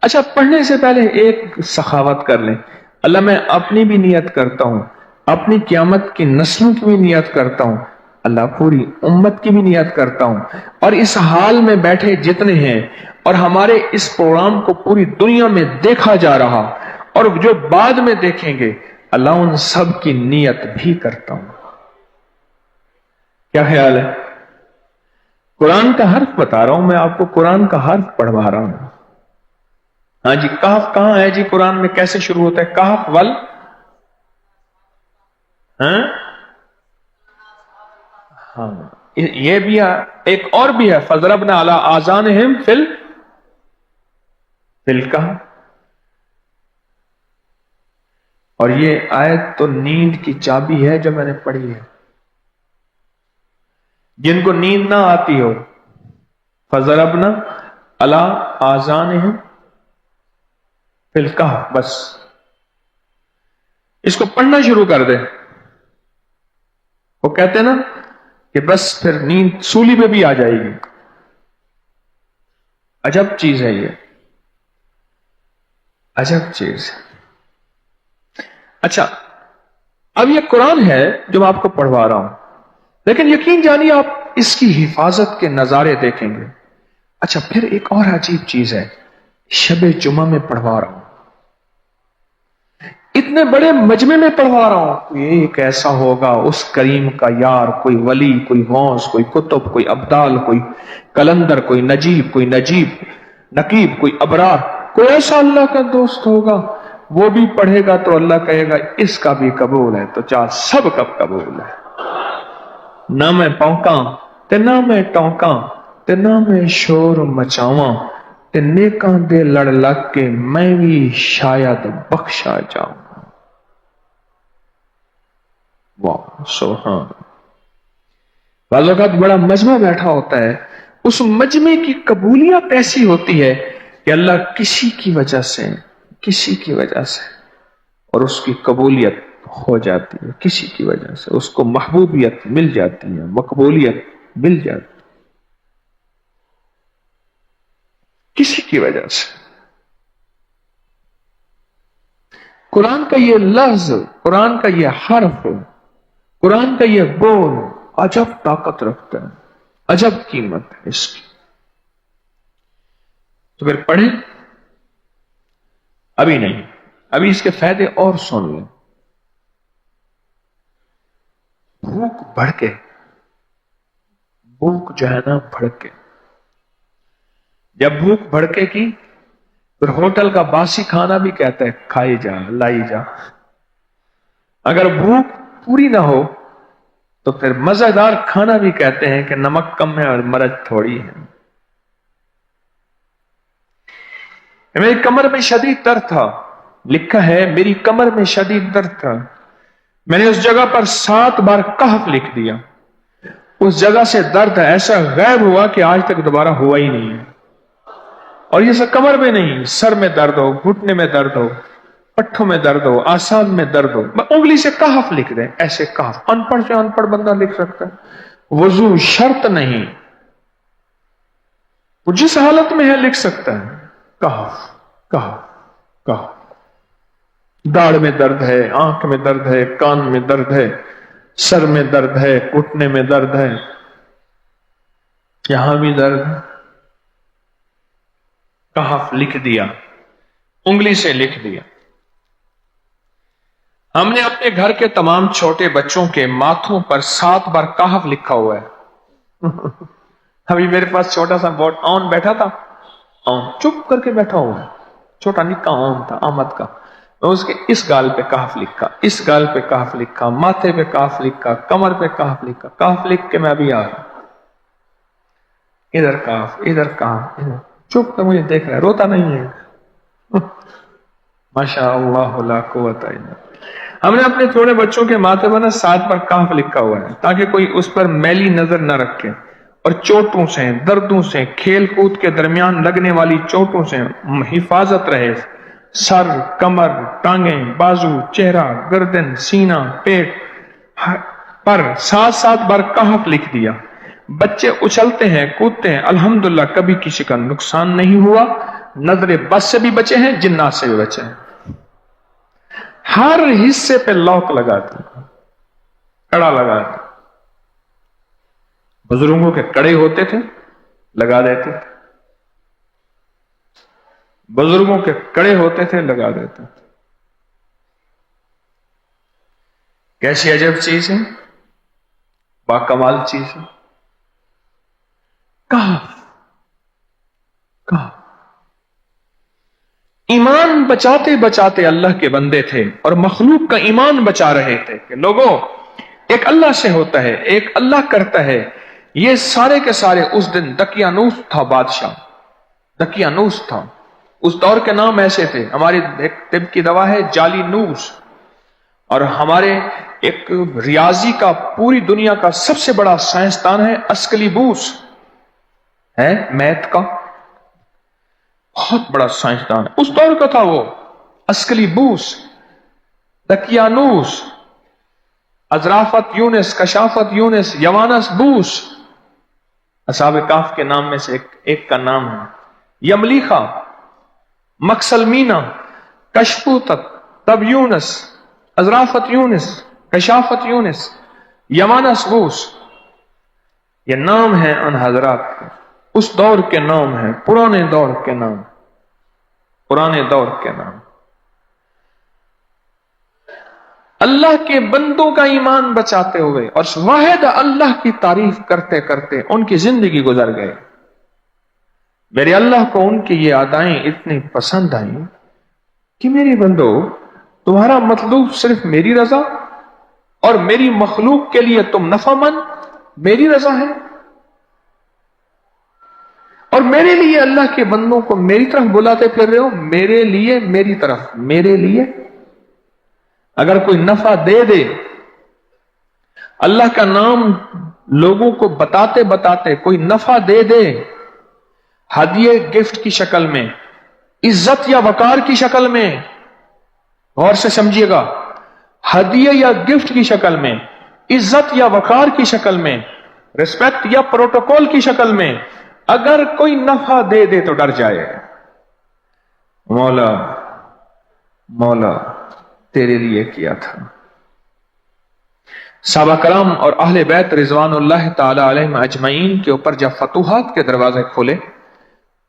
اچھا، پڑھنے سے پہلے ایک سخاوت کر لیں. اللہ میں اپنی بھی نیت کرتا ہوں، اپنی قیامت کی نسلوں کی بھی نیت کرتا ہوں، اللہ پوری امت کی بھی نیت کرتا ہوں، اور اس حال میں بیٹھے جتنے ہیں اور ہمارے اس پروگرام کو پوری دنیا میں دیکھا جا رہا اور جو بعد میں دیکھیں گے، اللہ ان سب کی نیت بھی کرتا ہوں. کیا خیال ہے؟ قرآن کا حرف بتا رہا ہوں میں آپ کو، قرآن کا حرف پڑھوا رہا ہوں. ہاں جی، کہف کہاں ہے جی؟ قرآن میں کیسے شروع ہوتا ہے کہف؟ ول ہاں، یہ بھی ہے. ایک اور بھی ہے، فضربنا علی آذانہم فی الکہف. اور یہ آیت تو نیند کی چابی ہے جو میں نے پڑھی ہے. جن کو نیند نہ آتی ہو، فضربنا علی آذانہم فی الکہف، بس اس کو پڑھنا شروع کر دے. وہ کہتے ہیں نا کہ بس پھر نیند سولی پہ بھی آ جائے گی. عجب چیز ہے یہ، عجب چیز. اچھا، اب یہ قرآن ہے جو میں آپ کو پڑھوا رہا ہوں، لیکن یقین جانیے آپ اس کی حفاظت کے نظارے دیکھیں گے. اچھا، پھر ایک اور عجیب چیز ہے، شب جمعہ میں پڑھوا رہا ہوں، اتنے بڑے مجمع میں پڑھوا رہا ہوں. کوئی ایک ایسا ہوگا اس کریم کا یار، کوئی ولی، کوئی غوث، کوئی کتب، کوئی ابدال، کوئی کلندر، کوئی نجیب، کوئی نقیب، کوئی ابرار، کوئی ایسا اللہ کا دوست ہوگا، وہ بھی پڑھے گا تو اللہ کہے گا اس کا بھی قبول ہے. تو چاہ سب کا قبول ہے. نہ میں پونکاں تے نہ میں ٹونکاں تے نہ میں شور مچاواں تے نیکاں دے لڑ لگ کے میں بھی شاید بخشا جاؤں. واہ سبحان. بعض اوقات بڑا مجمع بیٹھا ہوتا ہے، اس مجمع کی قبولیت ایسی ہوتی ہے کہ اللہ کسی کی وجہ سے اور اس کی قبولیت ہو جاتی ہے، کسی کی وجہ سے اس کو محبوبیت مل جاتی ہے، مقبولیت مل جاتی ہے، کسی کی وجہ سے. قرآن کا یہ لفظ، قرآن کا یہ حرف، قرآن کا یہ بول عجب طاقت رکھتا ہے، عجب قیمت ہے اس کی. تو پھر پڑھیں. ابھی نہیں، ابھی اس کے فائدے اور سن لیں. بھوک بڑھ کے، بھوک جو ہے نا بھڑکے، جب بھوک بھڑکے کی پھر ہوٹل کا باسی کھانا بھی کہتا ہے کھائی جا، لائی جا. اگر بھوک پوری نہ ہو تو پھر مزیدار کھانا بھی کہتے ہیں کہ نمک کم ہے اور مرچ تھوڑی ہے. میری کمر میں شدید درد تھا، لکھا ہے میری کمر میں شدید درد تھا، میں نے اس جگہ پر 7 بار کہف لکھ دیا. اس جگہ سے درد ایسا غائب ہوا کہ آج تک دوبارہ ہوا ہی نہیں ہے. اور یہ سب کمر میں نہیں، سر میں درد ہو، گھٹنے میں درد ہو، پٹھوں میں درد ہو، آسان میں درد ہو، انگلی سے کہف لکھ دیں. ایسے کہف ان پڑھ سے ان پڑھ بندہ لکھ سکتا ہے، وضو شرط نہیں، وہ جس حالت میں ہے لکھ سکتا ہے. کہف کہف کہف. داڑھ میں درد ہے، آنکھ میں درد ہے، کان میں درد ہے، سر میں درد ہے، گھٹنے میں درد ہے، یہاں بھی درد ہے، کہف لکھ دیا، انگلی سے لکھ دیا. ہم نے اپنے گھر کے تمام چھوٹے بچوں کے ماتھوں پر 7 بار کہف لکھا ہوا ہے. ابھی میرے پاس چھوٹا سا بورڈ آن بیٹھا تھا، آن چپ کر کے بیٹھا ہوا ہے، چھوٹا نکا آن تھا آمد کا. میں اس کے اس گال پہ کہف لکھا، اس گال پہ کہف لکھا، ماتھے پہ کہف لکھا، کمر پہ کہف لکھا. کہف لکھ کے میں ابھی آ رہا، ادھر کہف، ادھر کہف، ادھر چپ تو مجھے دیکھ رہا ہے، روتا نہیں ہے. ماشاء اللہ لا قوت الا باللہ. ہم نے اپنے چھوٹے بچوں کے ماتھے پر نا 7 پر کاف لکھا ہوا ہے تاکہ کوئی اس پر میلی نظر نہ رکھے، اور چوٹوں سے، دردوں سے، کھیل کود کے درمیان لگنے والی چوٹوں سے حفاظت رہے۔ سر، کمر، ٹانگیں، بازو، چہرہ، گردن، سینہ، پیٹ پر 7 بار کہف لکھ دیا۔ بچے اچھلتے ہیں، کودتے ہیں، الحمدللہ کبھی کسی کا نقصان نہیں ہوا، نظر بس سے بھی بچے ہیں، جنات سے بھی بچے ہیں۔ ہر حصے پہ لاک لگا دیا، کڑا لگا دیا۔ بزرگوں کے کڑے ہوتے تھے، لگا دیتے تھے، بزرگوں کے کڑے ہوتے تھے، لگا دیتے تھے۔ کیسی عجب چیز ہے، باکمال چیز ہے۔ کہف ایمان بچاتے بچاتے اللہ کے بندے تھے اور مخلوق کا ایمان بچا رہے تھے کہ لوگوں ایک اللہ سے ہوتا ہے، ایک اللہ کرتا ہے۔ یہ سارے کے سارے اس دن دقیانوس تھا، بادشاہ دقیانوس تھا۔ اس دور کے نام ایسے تھے، ہماری ایک طب کی دوا ہے جالی نوس، اور ہمارے ایک ریاضی کا پوری دنیا کا سب سے بڑا سائنسدان ہے اسکلیبوس، ہے میتھ کا بہت بڑا سائنسدان ہے، اس دور کا تھا وہ اسکلیبوس، دقیانوس، ازرافت یونس، کشافت یونس، یوانس بوس، اصحاب کاف کے نام میں سے ایک کا نام ہے۔ یملیخا، مکسلمینا، کشفوتت، تب یونس، ازرافت یونس، کشافت یونس، یوانس بوس، یہ نام ہیں ان حضرات کے، اس دور کے نام ہیں، پرانے دور کے نام، پرانے دور کے نام۔ اللہ کے بندوں کا ایمان بچاتے ہوئے اور واحد اللہ کی تعریف کرتے کرتے ان کی زندگی گزر گئے۔ میرے اللہ کو ان کی یہ ادائیں اتنی پسند آئیں کہ میری بندو تمہارا مطلوب صرف میری رضا اور میری مخلوق کے لیے تم نفع مند میری رضا ہے، اور میرے لیے اللہ کے بندوں کو میری طرف بلاتے پھر رہے ہو، میرے لیے میری طرف، میرے لیے اگر کوئی نفع دے دے، اللہ کا نام لوگوں کو بتاتے بتاتے کوئی نفع دے دے، ہدیے گفٹ کی شکل میں، عزت یا وقار کی شکل میں، غور سے سمجھیے گا، ہدیے یا گفٹ کی شکل میں، عزت یا وقار کی شکل میں، ریسپیکٹ یا پروٹوکول کی شکل میں اگر کوئی نفع دے دے تو ڈر جائے، مولا مولا تیرے لیے کیا تھا۔ صحابہ کرام اور اہل بیت رضوان اللہ تعالی علیہم اجمعین کے اوپر جب فتوحات کے دروازے کھولے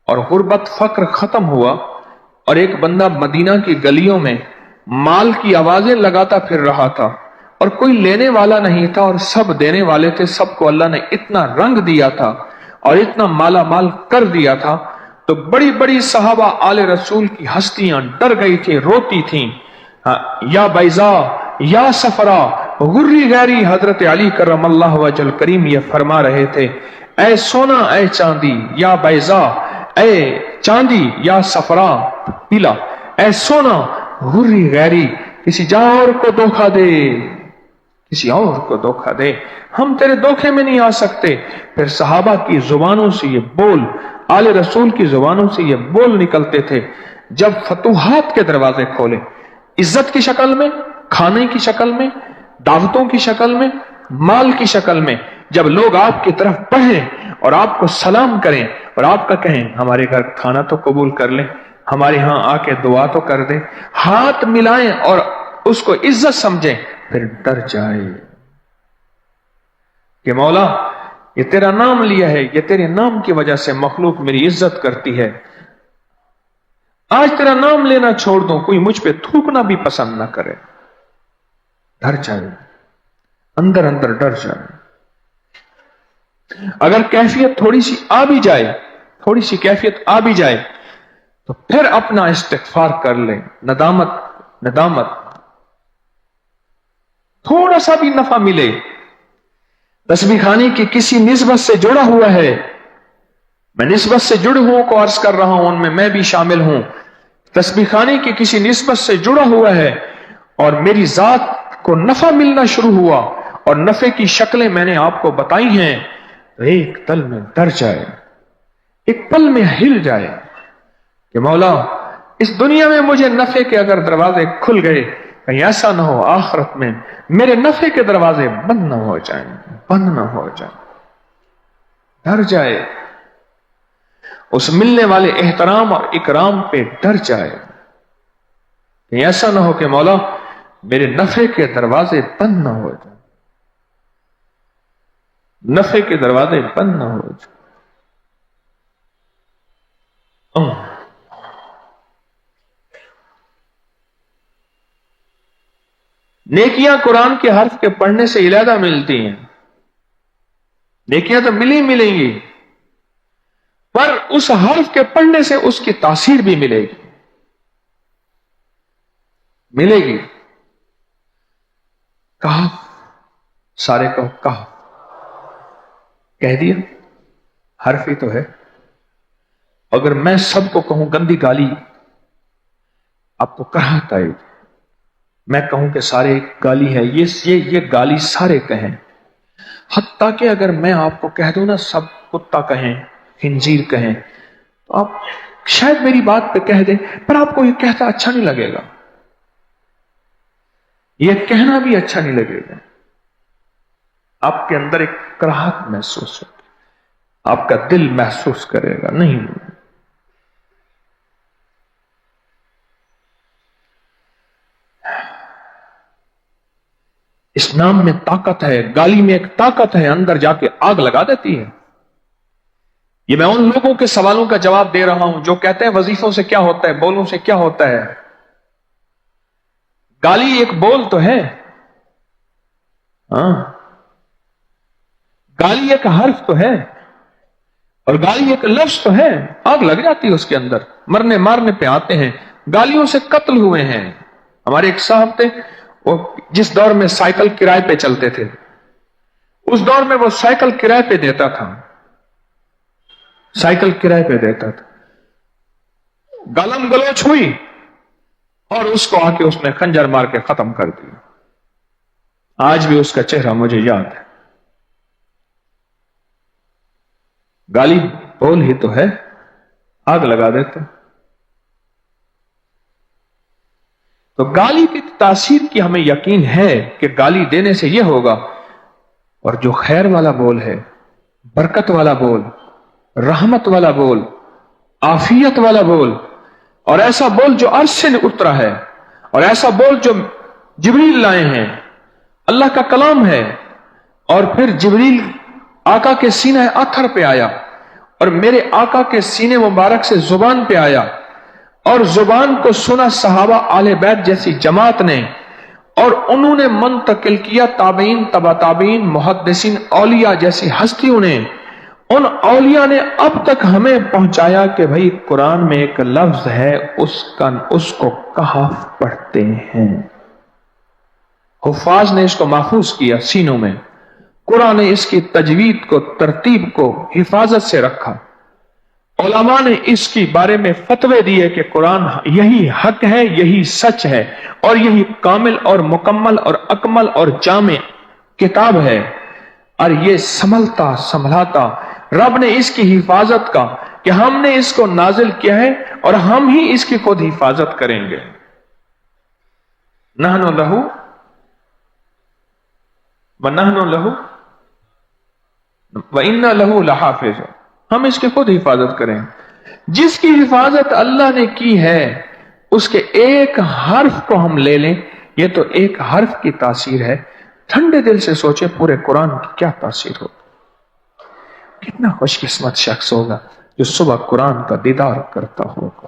اور غربت فقر ختم ہوا اور ایک بندہ مدینہ کی گلیوں میں مال کی آوازیں لگاتا پھر رہا تھا اور کوئی لینے والا نہیں تھا اور سب دینے والے تھے، سب کو اللہ نے اتنا رنگ دیا تھا اور اتنا مالا مال کر دیا تھا، تو بڑی بڑی صحابہ آل رسول کی ہستیاں ڈر گئی تھی، روتی تھیں، یا بیضا یا صفرا غری غیری۔ حضرت علی کرم اللہ وجہ کریم یہ فرما رہے تھے، اے سونا اے چاندی یا بیضا، اے چاندی یا صفرا پیلا، اے سونا غری غیری، کسی اور کو دھوکہ دے، کسی اور کو دھوکہ دے، ہم تیرے دھوکے میں نہیں آ سکتے۔ پھر صحابہ کی زبانوں سے یہ بول، آل رسول کی زبانوں سے یہ بول نکلتے تھے، جب فتوحات کے دروازے کھولے، عزت کی شکل میں، کھانے کی شکل میں، دعوتوں کی شکل میں، مال کی شکل میں، جب لوگ آپ کی طرف بڑھیں اور آپ کو سلام کریں اور آپ کا کہیں ہمارے گھر کھانا تو قبول کر لیں، ہمارے ہاں آ کے دعا تو کر دیں، ہاتھ ملائیں اور اس کو عزت سمجھیں، پھر ڈر جائے کہ مولا یہ تیرا نام لیا ہے، یہ تیرے نام کی وجہ سے مخلوق میری عزت کرتی ہے، آج تیرا نام لینا چھوڑ دوں، کوئی مجھ پہ تھوکنا بھی پسند نہ کرے، ڈر جائے، اندر اندر ڈر جائے۔ اگر کیفیت تھوڑی سی آ بھی جائے، تھوڑی سی کیفیت آ بھی جائے تو پھر اپنا استغفار کر لیں، ندامت، تھوڑا سا بھی نفع ملے، تسبیح خانے کی کسی نسبت سے جڑا ہوا ہے، میں نسبت سے جڑے ہوں کو عرض کر رہا ہوں، ان میں بھی شامل ہوں، تسبیح خانے کی کسی نسبت سے جڑا ہوا ہے اور میری ذات کو نفع ملنا شروع ہوا اور نفع کی شکلیں میں نے آپ کو بتائی ہیں، تو ایک پل میں ڈر جائے، ایک پل میں ہل جائے کہ مولا اس دنیا میں مجھے نفع کے اگر دروازے کھل گئے، کہیں ایسا نہ ہو آخرت میں میرے نفع کے دروازے بند نہ ہو جائیں، بند نہ ہو جائیں، ڈر جائے، اس ملنے والے احترام اور اکرام پہ ڈر جائے، کہیں ایسا نہ ہو کہ مولا میرے نفع کے دروازے بند نہ ہو جائیں، نفع کے دروازے بند نہ ہو جائیں۔ نیکیاں قرآن کے حرف کے پڑھنے سے علیحدہ ملتی ہیں، نیکیاں تو ملیں گی، پر اس حرف کے پڑھنے سے اس کی تاثیر بھی ملے گی۔ کہا سارے کہا کہہ دیا، حرف ہی تو ہے۔ اگر میں سب کو کہوں گندی گالی آپ کو کراہتا ہے، میں کہوں کہ سارے گالی ہے، یہ گالی سارے کہیں، حتیٰ کہ اگر میں آپ کو کہہ دوں نا سب کتا کہیں، خنزیر کہیں، تو آپ شاید میری بات پہ کہہ دیں، پر آپ کو یہ کہتا اچھا نہیں لگے گا، یہ کہنا بھی اچھا نہیں لگے گا، آپ کے اندر ایک کراہت محسوس ہوگی، آپ کا دل محسوس کرے گا نہیں۔ اس نام میں طاقت ہے، گالی میں ایک طاقت ہے، اندر جا کے آگ لگا دیتی ہے۔ یہ میں ان لوگوں کے سوالوں کا جواب دے رہا ہوں جو کہتے ہیں وظیفوں سے کیا ہوتا ہے، بولوں سے کیا ہوتا ہے۔ گالی ایک بول تو ہے، ہاں، گالی ایک حرف تو ہے، اور گالی ایک لفظ تو ہے، آگ لگ جاتی ہے اس کے اندر، مرنے مارنے پہ آتے ہیں، گالیوں سے قتل ہوئے ہیں۔ ہمارے ایک صاحب تھے، وہ جس دور میں سائیکل کرائے پہ چلتے تھے، اس دور میں وہ سائیکل کرائے پہ دیتا تھا، سائیکل کرائے پہ دیتا تھا، گالم گلوچ ہوئی اور اس کو آ کے اس نے خنجر مار کے ختم کر دیا۔ آج بھی اس کا چہرہ مجھے یاد ہے۔ گالی بول ہی تو ہے، آگ لگا دیتا۔ تو گالی کی تاثیر کی ہمیں یقین ہے کہ گالی دینے سے یہ ہوگا، اور جو خیر والا بول ہے، برکت والا بول، رحمت والا بول، عافیت والا بول، اور ایسا بول جو عرش سے اترا ہے، اور ایسا بول جو جبریل لائے ہیں، اللہ کا کلام ہے، اور پھر جبریل آقا کے سینہ اطہر پہ آیا، اور میرے آقا کے سینے مبارک سے زبان پہ آیا، اور زبان کو سنا صحابہ آل بیت جیسی جماعت نے، اور انہوں نے منتقل کیا تابعین، تبع تابعین، محدثین، اولیاء جیسی ہستیوں نے، ان اولیاء نے اب تک ہمیں پہنچایا کہ بھئی قرآن میں ایک لفظ ہے، اس کو کہاف پڑھتے ہیں۔ حفاظ نے اس کو محفوظ کیا سینوں میں، قرآن نے اس کی تجوید کو، ترتیب کو حفاظت سے رکھا، علماء نے اس کی بارے میں فتوے دیے کہ قرآن یہی حق ہے، یہی سچ ہے، اور یہی کامل اور مکمل اور اکمل اور جامع کتاب ہے، اور یہ سنبھلتا سنبھلاتا رب نے اس کی حفاظت کا کہ ہم نے اس کو نازل کیا ہے اور ہم ہی اس کی خود حفاظت کریں گے۔ نحن لہو ونحن لہو وَإِنَّا لَهُ لَحَافِظُونَ، ہم اس کی خود حفاظت کریں۔ جس کی حفاظت اللہ نے کی ہے اس کے ایک حرف کو ہم لے لیں، یہ تو ایک حرف کی تاثیر ہے، ٹھنڈے دل سے سوچے پورے قرآن کی کیا تاثیر ہوگی۔ کتنا خوش قسمت شخص ہوگا جو صبح قرآن کا دیدار کرتا ہوگا،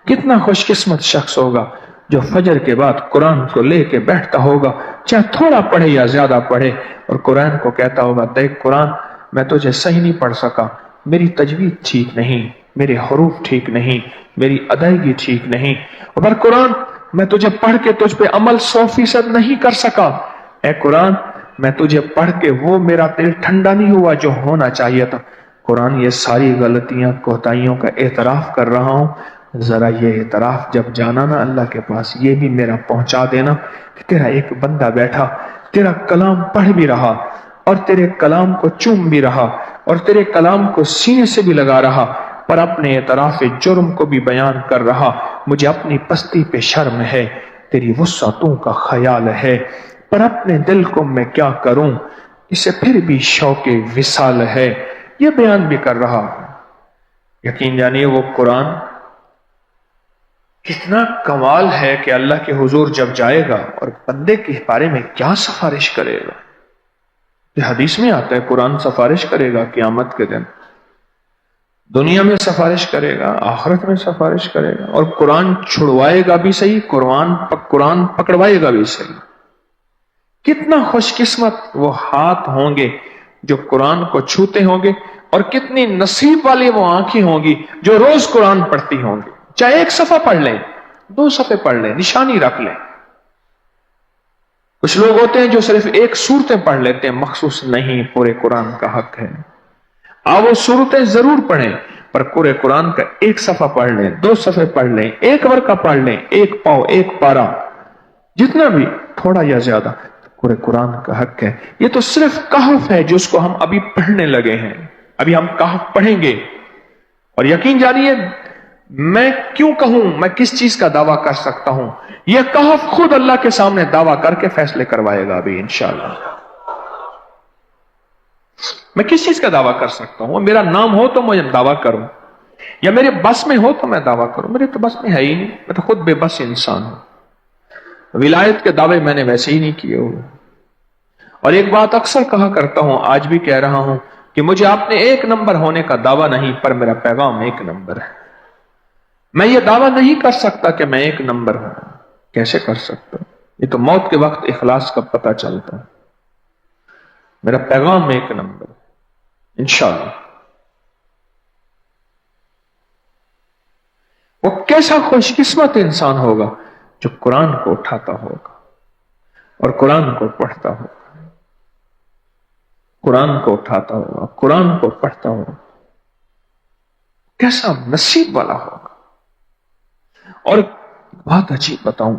کتنا خوش قسمت شخص ہوگا جو فجر کے بعد قرآن کو لے کے بیٹھتا ہوگا، چاہے تھوڑا پڑھے یا زیادہ پڑھے، اور قرآن کو کہتا ہوگا دیکھ قرآن، میں تجھے صحیح نہیں پڑھ سکا، میری تجوید ٹھیک نہیں، میرے حروف ٹھیک نہیں، میری ادائیگی ٹھیک نہیں، اور قرآن میں تجھے پڑھ کے تجھ پہ عمل 100% نہیں کر سکا، اے قرآن میں تجھے پڑھ کے وہ میرا دل ٹھنڈا نہیں ہوا جو ہونا چاہیے تھا۔ قرآن یہ ساری غلطیاں کوتاہیوں کا اعتراف کر رہا ہوں، ذرا یہ اعتراف جب جانا نا اللہ کے پاس، یہ بھی میرا پہنچا دینا کہ تیرا ایک بندہ بیٹھا تیرا کلام پڑھ بھی رہا اور تیرے کلام کو چوم بھی رہا اور تیرے کلام کو سینے سے بھی لگا رہا، پر اپنے اعتراف جرم کو بھی بیان کر رہا، مجھے اپنی پستی پہ شرم ہے، تیری وسعتوں کا خیال ہے، پر اپنے دل کو میں کیا کروں، اسے پھر بھی شوق وصال ہے، یہ بیان بھی کر رہا۔ یقین جانیے وہ قرآن کتنا کمال ہے کہ اللہ کے حضور جب جائے گا اور بندے کے بارے میں کیا سفارش کرے گا۔ یہ حدیث میں آتا ہے قرآن سفارش کرے گا قیامت کے دن، دنیا میں سفارش کرے گا، آخرت میں سفارش کرے گا، اور قرآن چھڑوائے گا بھی صحیح، قرآن پکڑوائے گا بھی صحیح۔ کتنا خوش قسمت وہ ہاتھ ہوں گے جو قرآن کو چھوتے ہوں گے، اور کتنی نصیب والی وہ آنکھیں ہوں گی جو روز قرآن پڑھتی ہوں گی، چاہے ایک صفحہ پڑھ لیں، 2 صفحے پڑھ لیں، نشانی رکھ لیں۔ کچھ لوگ ہوتے ہیں جو صرف ایک سورتیں پڑھ لیتے ہیں، مخصوص نہیں، پورے قرآن کا حق ہے۔ آپ وہ سورتیں ضرور پڑھیں، پر پورے قرآن کا ایک صفحہ پڑھ لیں، 2 صفحے پڑھ لیں، ایک ورقہ پڑھ لیں، ایک پاؤ، ایک پارا، جتنا بھی، تھوڑا یا زیادہ، پورے قرآن کا حق ہے۔ یہ تو صرف کہف ہے جس کو ہم ابھی پڑھنے لگے ہیں، ابھی ہم کہف پڑھیں گے۔ اور یقین جانیے میں کیوں کہوں، میں کس چیز کا دعویٰ کر سکتا ہوں، یہ کہف خود اللہ کے سامنے دعویٰ کر کے فیصلے کروائے گا ابھی انشاءاللہ۔ میں کس چیز کا دعویٰ کر سکتا ہوں؟ میرا نام ہو تو میں دعویٰ کروں، یا میرے بس میں ہو تو میں دعویٰ کروں، میرے تو بس میں ہے ہی نہیں، میں تو خود بے بس انسان ہوں۔ ولایت کے دعوے میں نے ویسے ہی نہیں کیے ہوئے۔ اور ایک بات اکثر کہا کرتا ہوں، آج بھی کہہ رہا ہوں، کہ مجھے اپنے 1 نمبر ہونے کا دعویٰ نہیں، پر میرا پیغام 1 نمبر ہے۔ میں یہ دعویٰ نہیں کر سکتا کہ میں 1 نمبر ہوں، کیسے کر سکتا؟ یہ تو موت کے وقت اخلاص کا پتہ چلتا ہے۔ میرا پیغام 1 نمبر انشاءاللہ۔ وہ کیسا خوش قسمت انسان ہوگا جو قرآن کو اٹھاتا ہوگا اور قرآن کو پڑھتا ہوگا، قرآن کو اٹھاتا ہوگا، قرآن کو پڑھتا ہوگا، کیسا نصیب والا ہوگا۔ اور بات عجیب بتاؤں،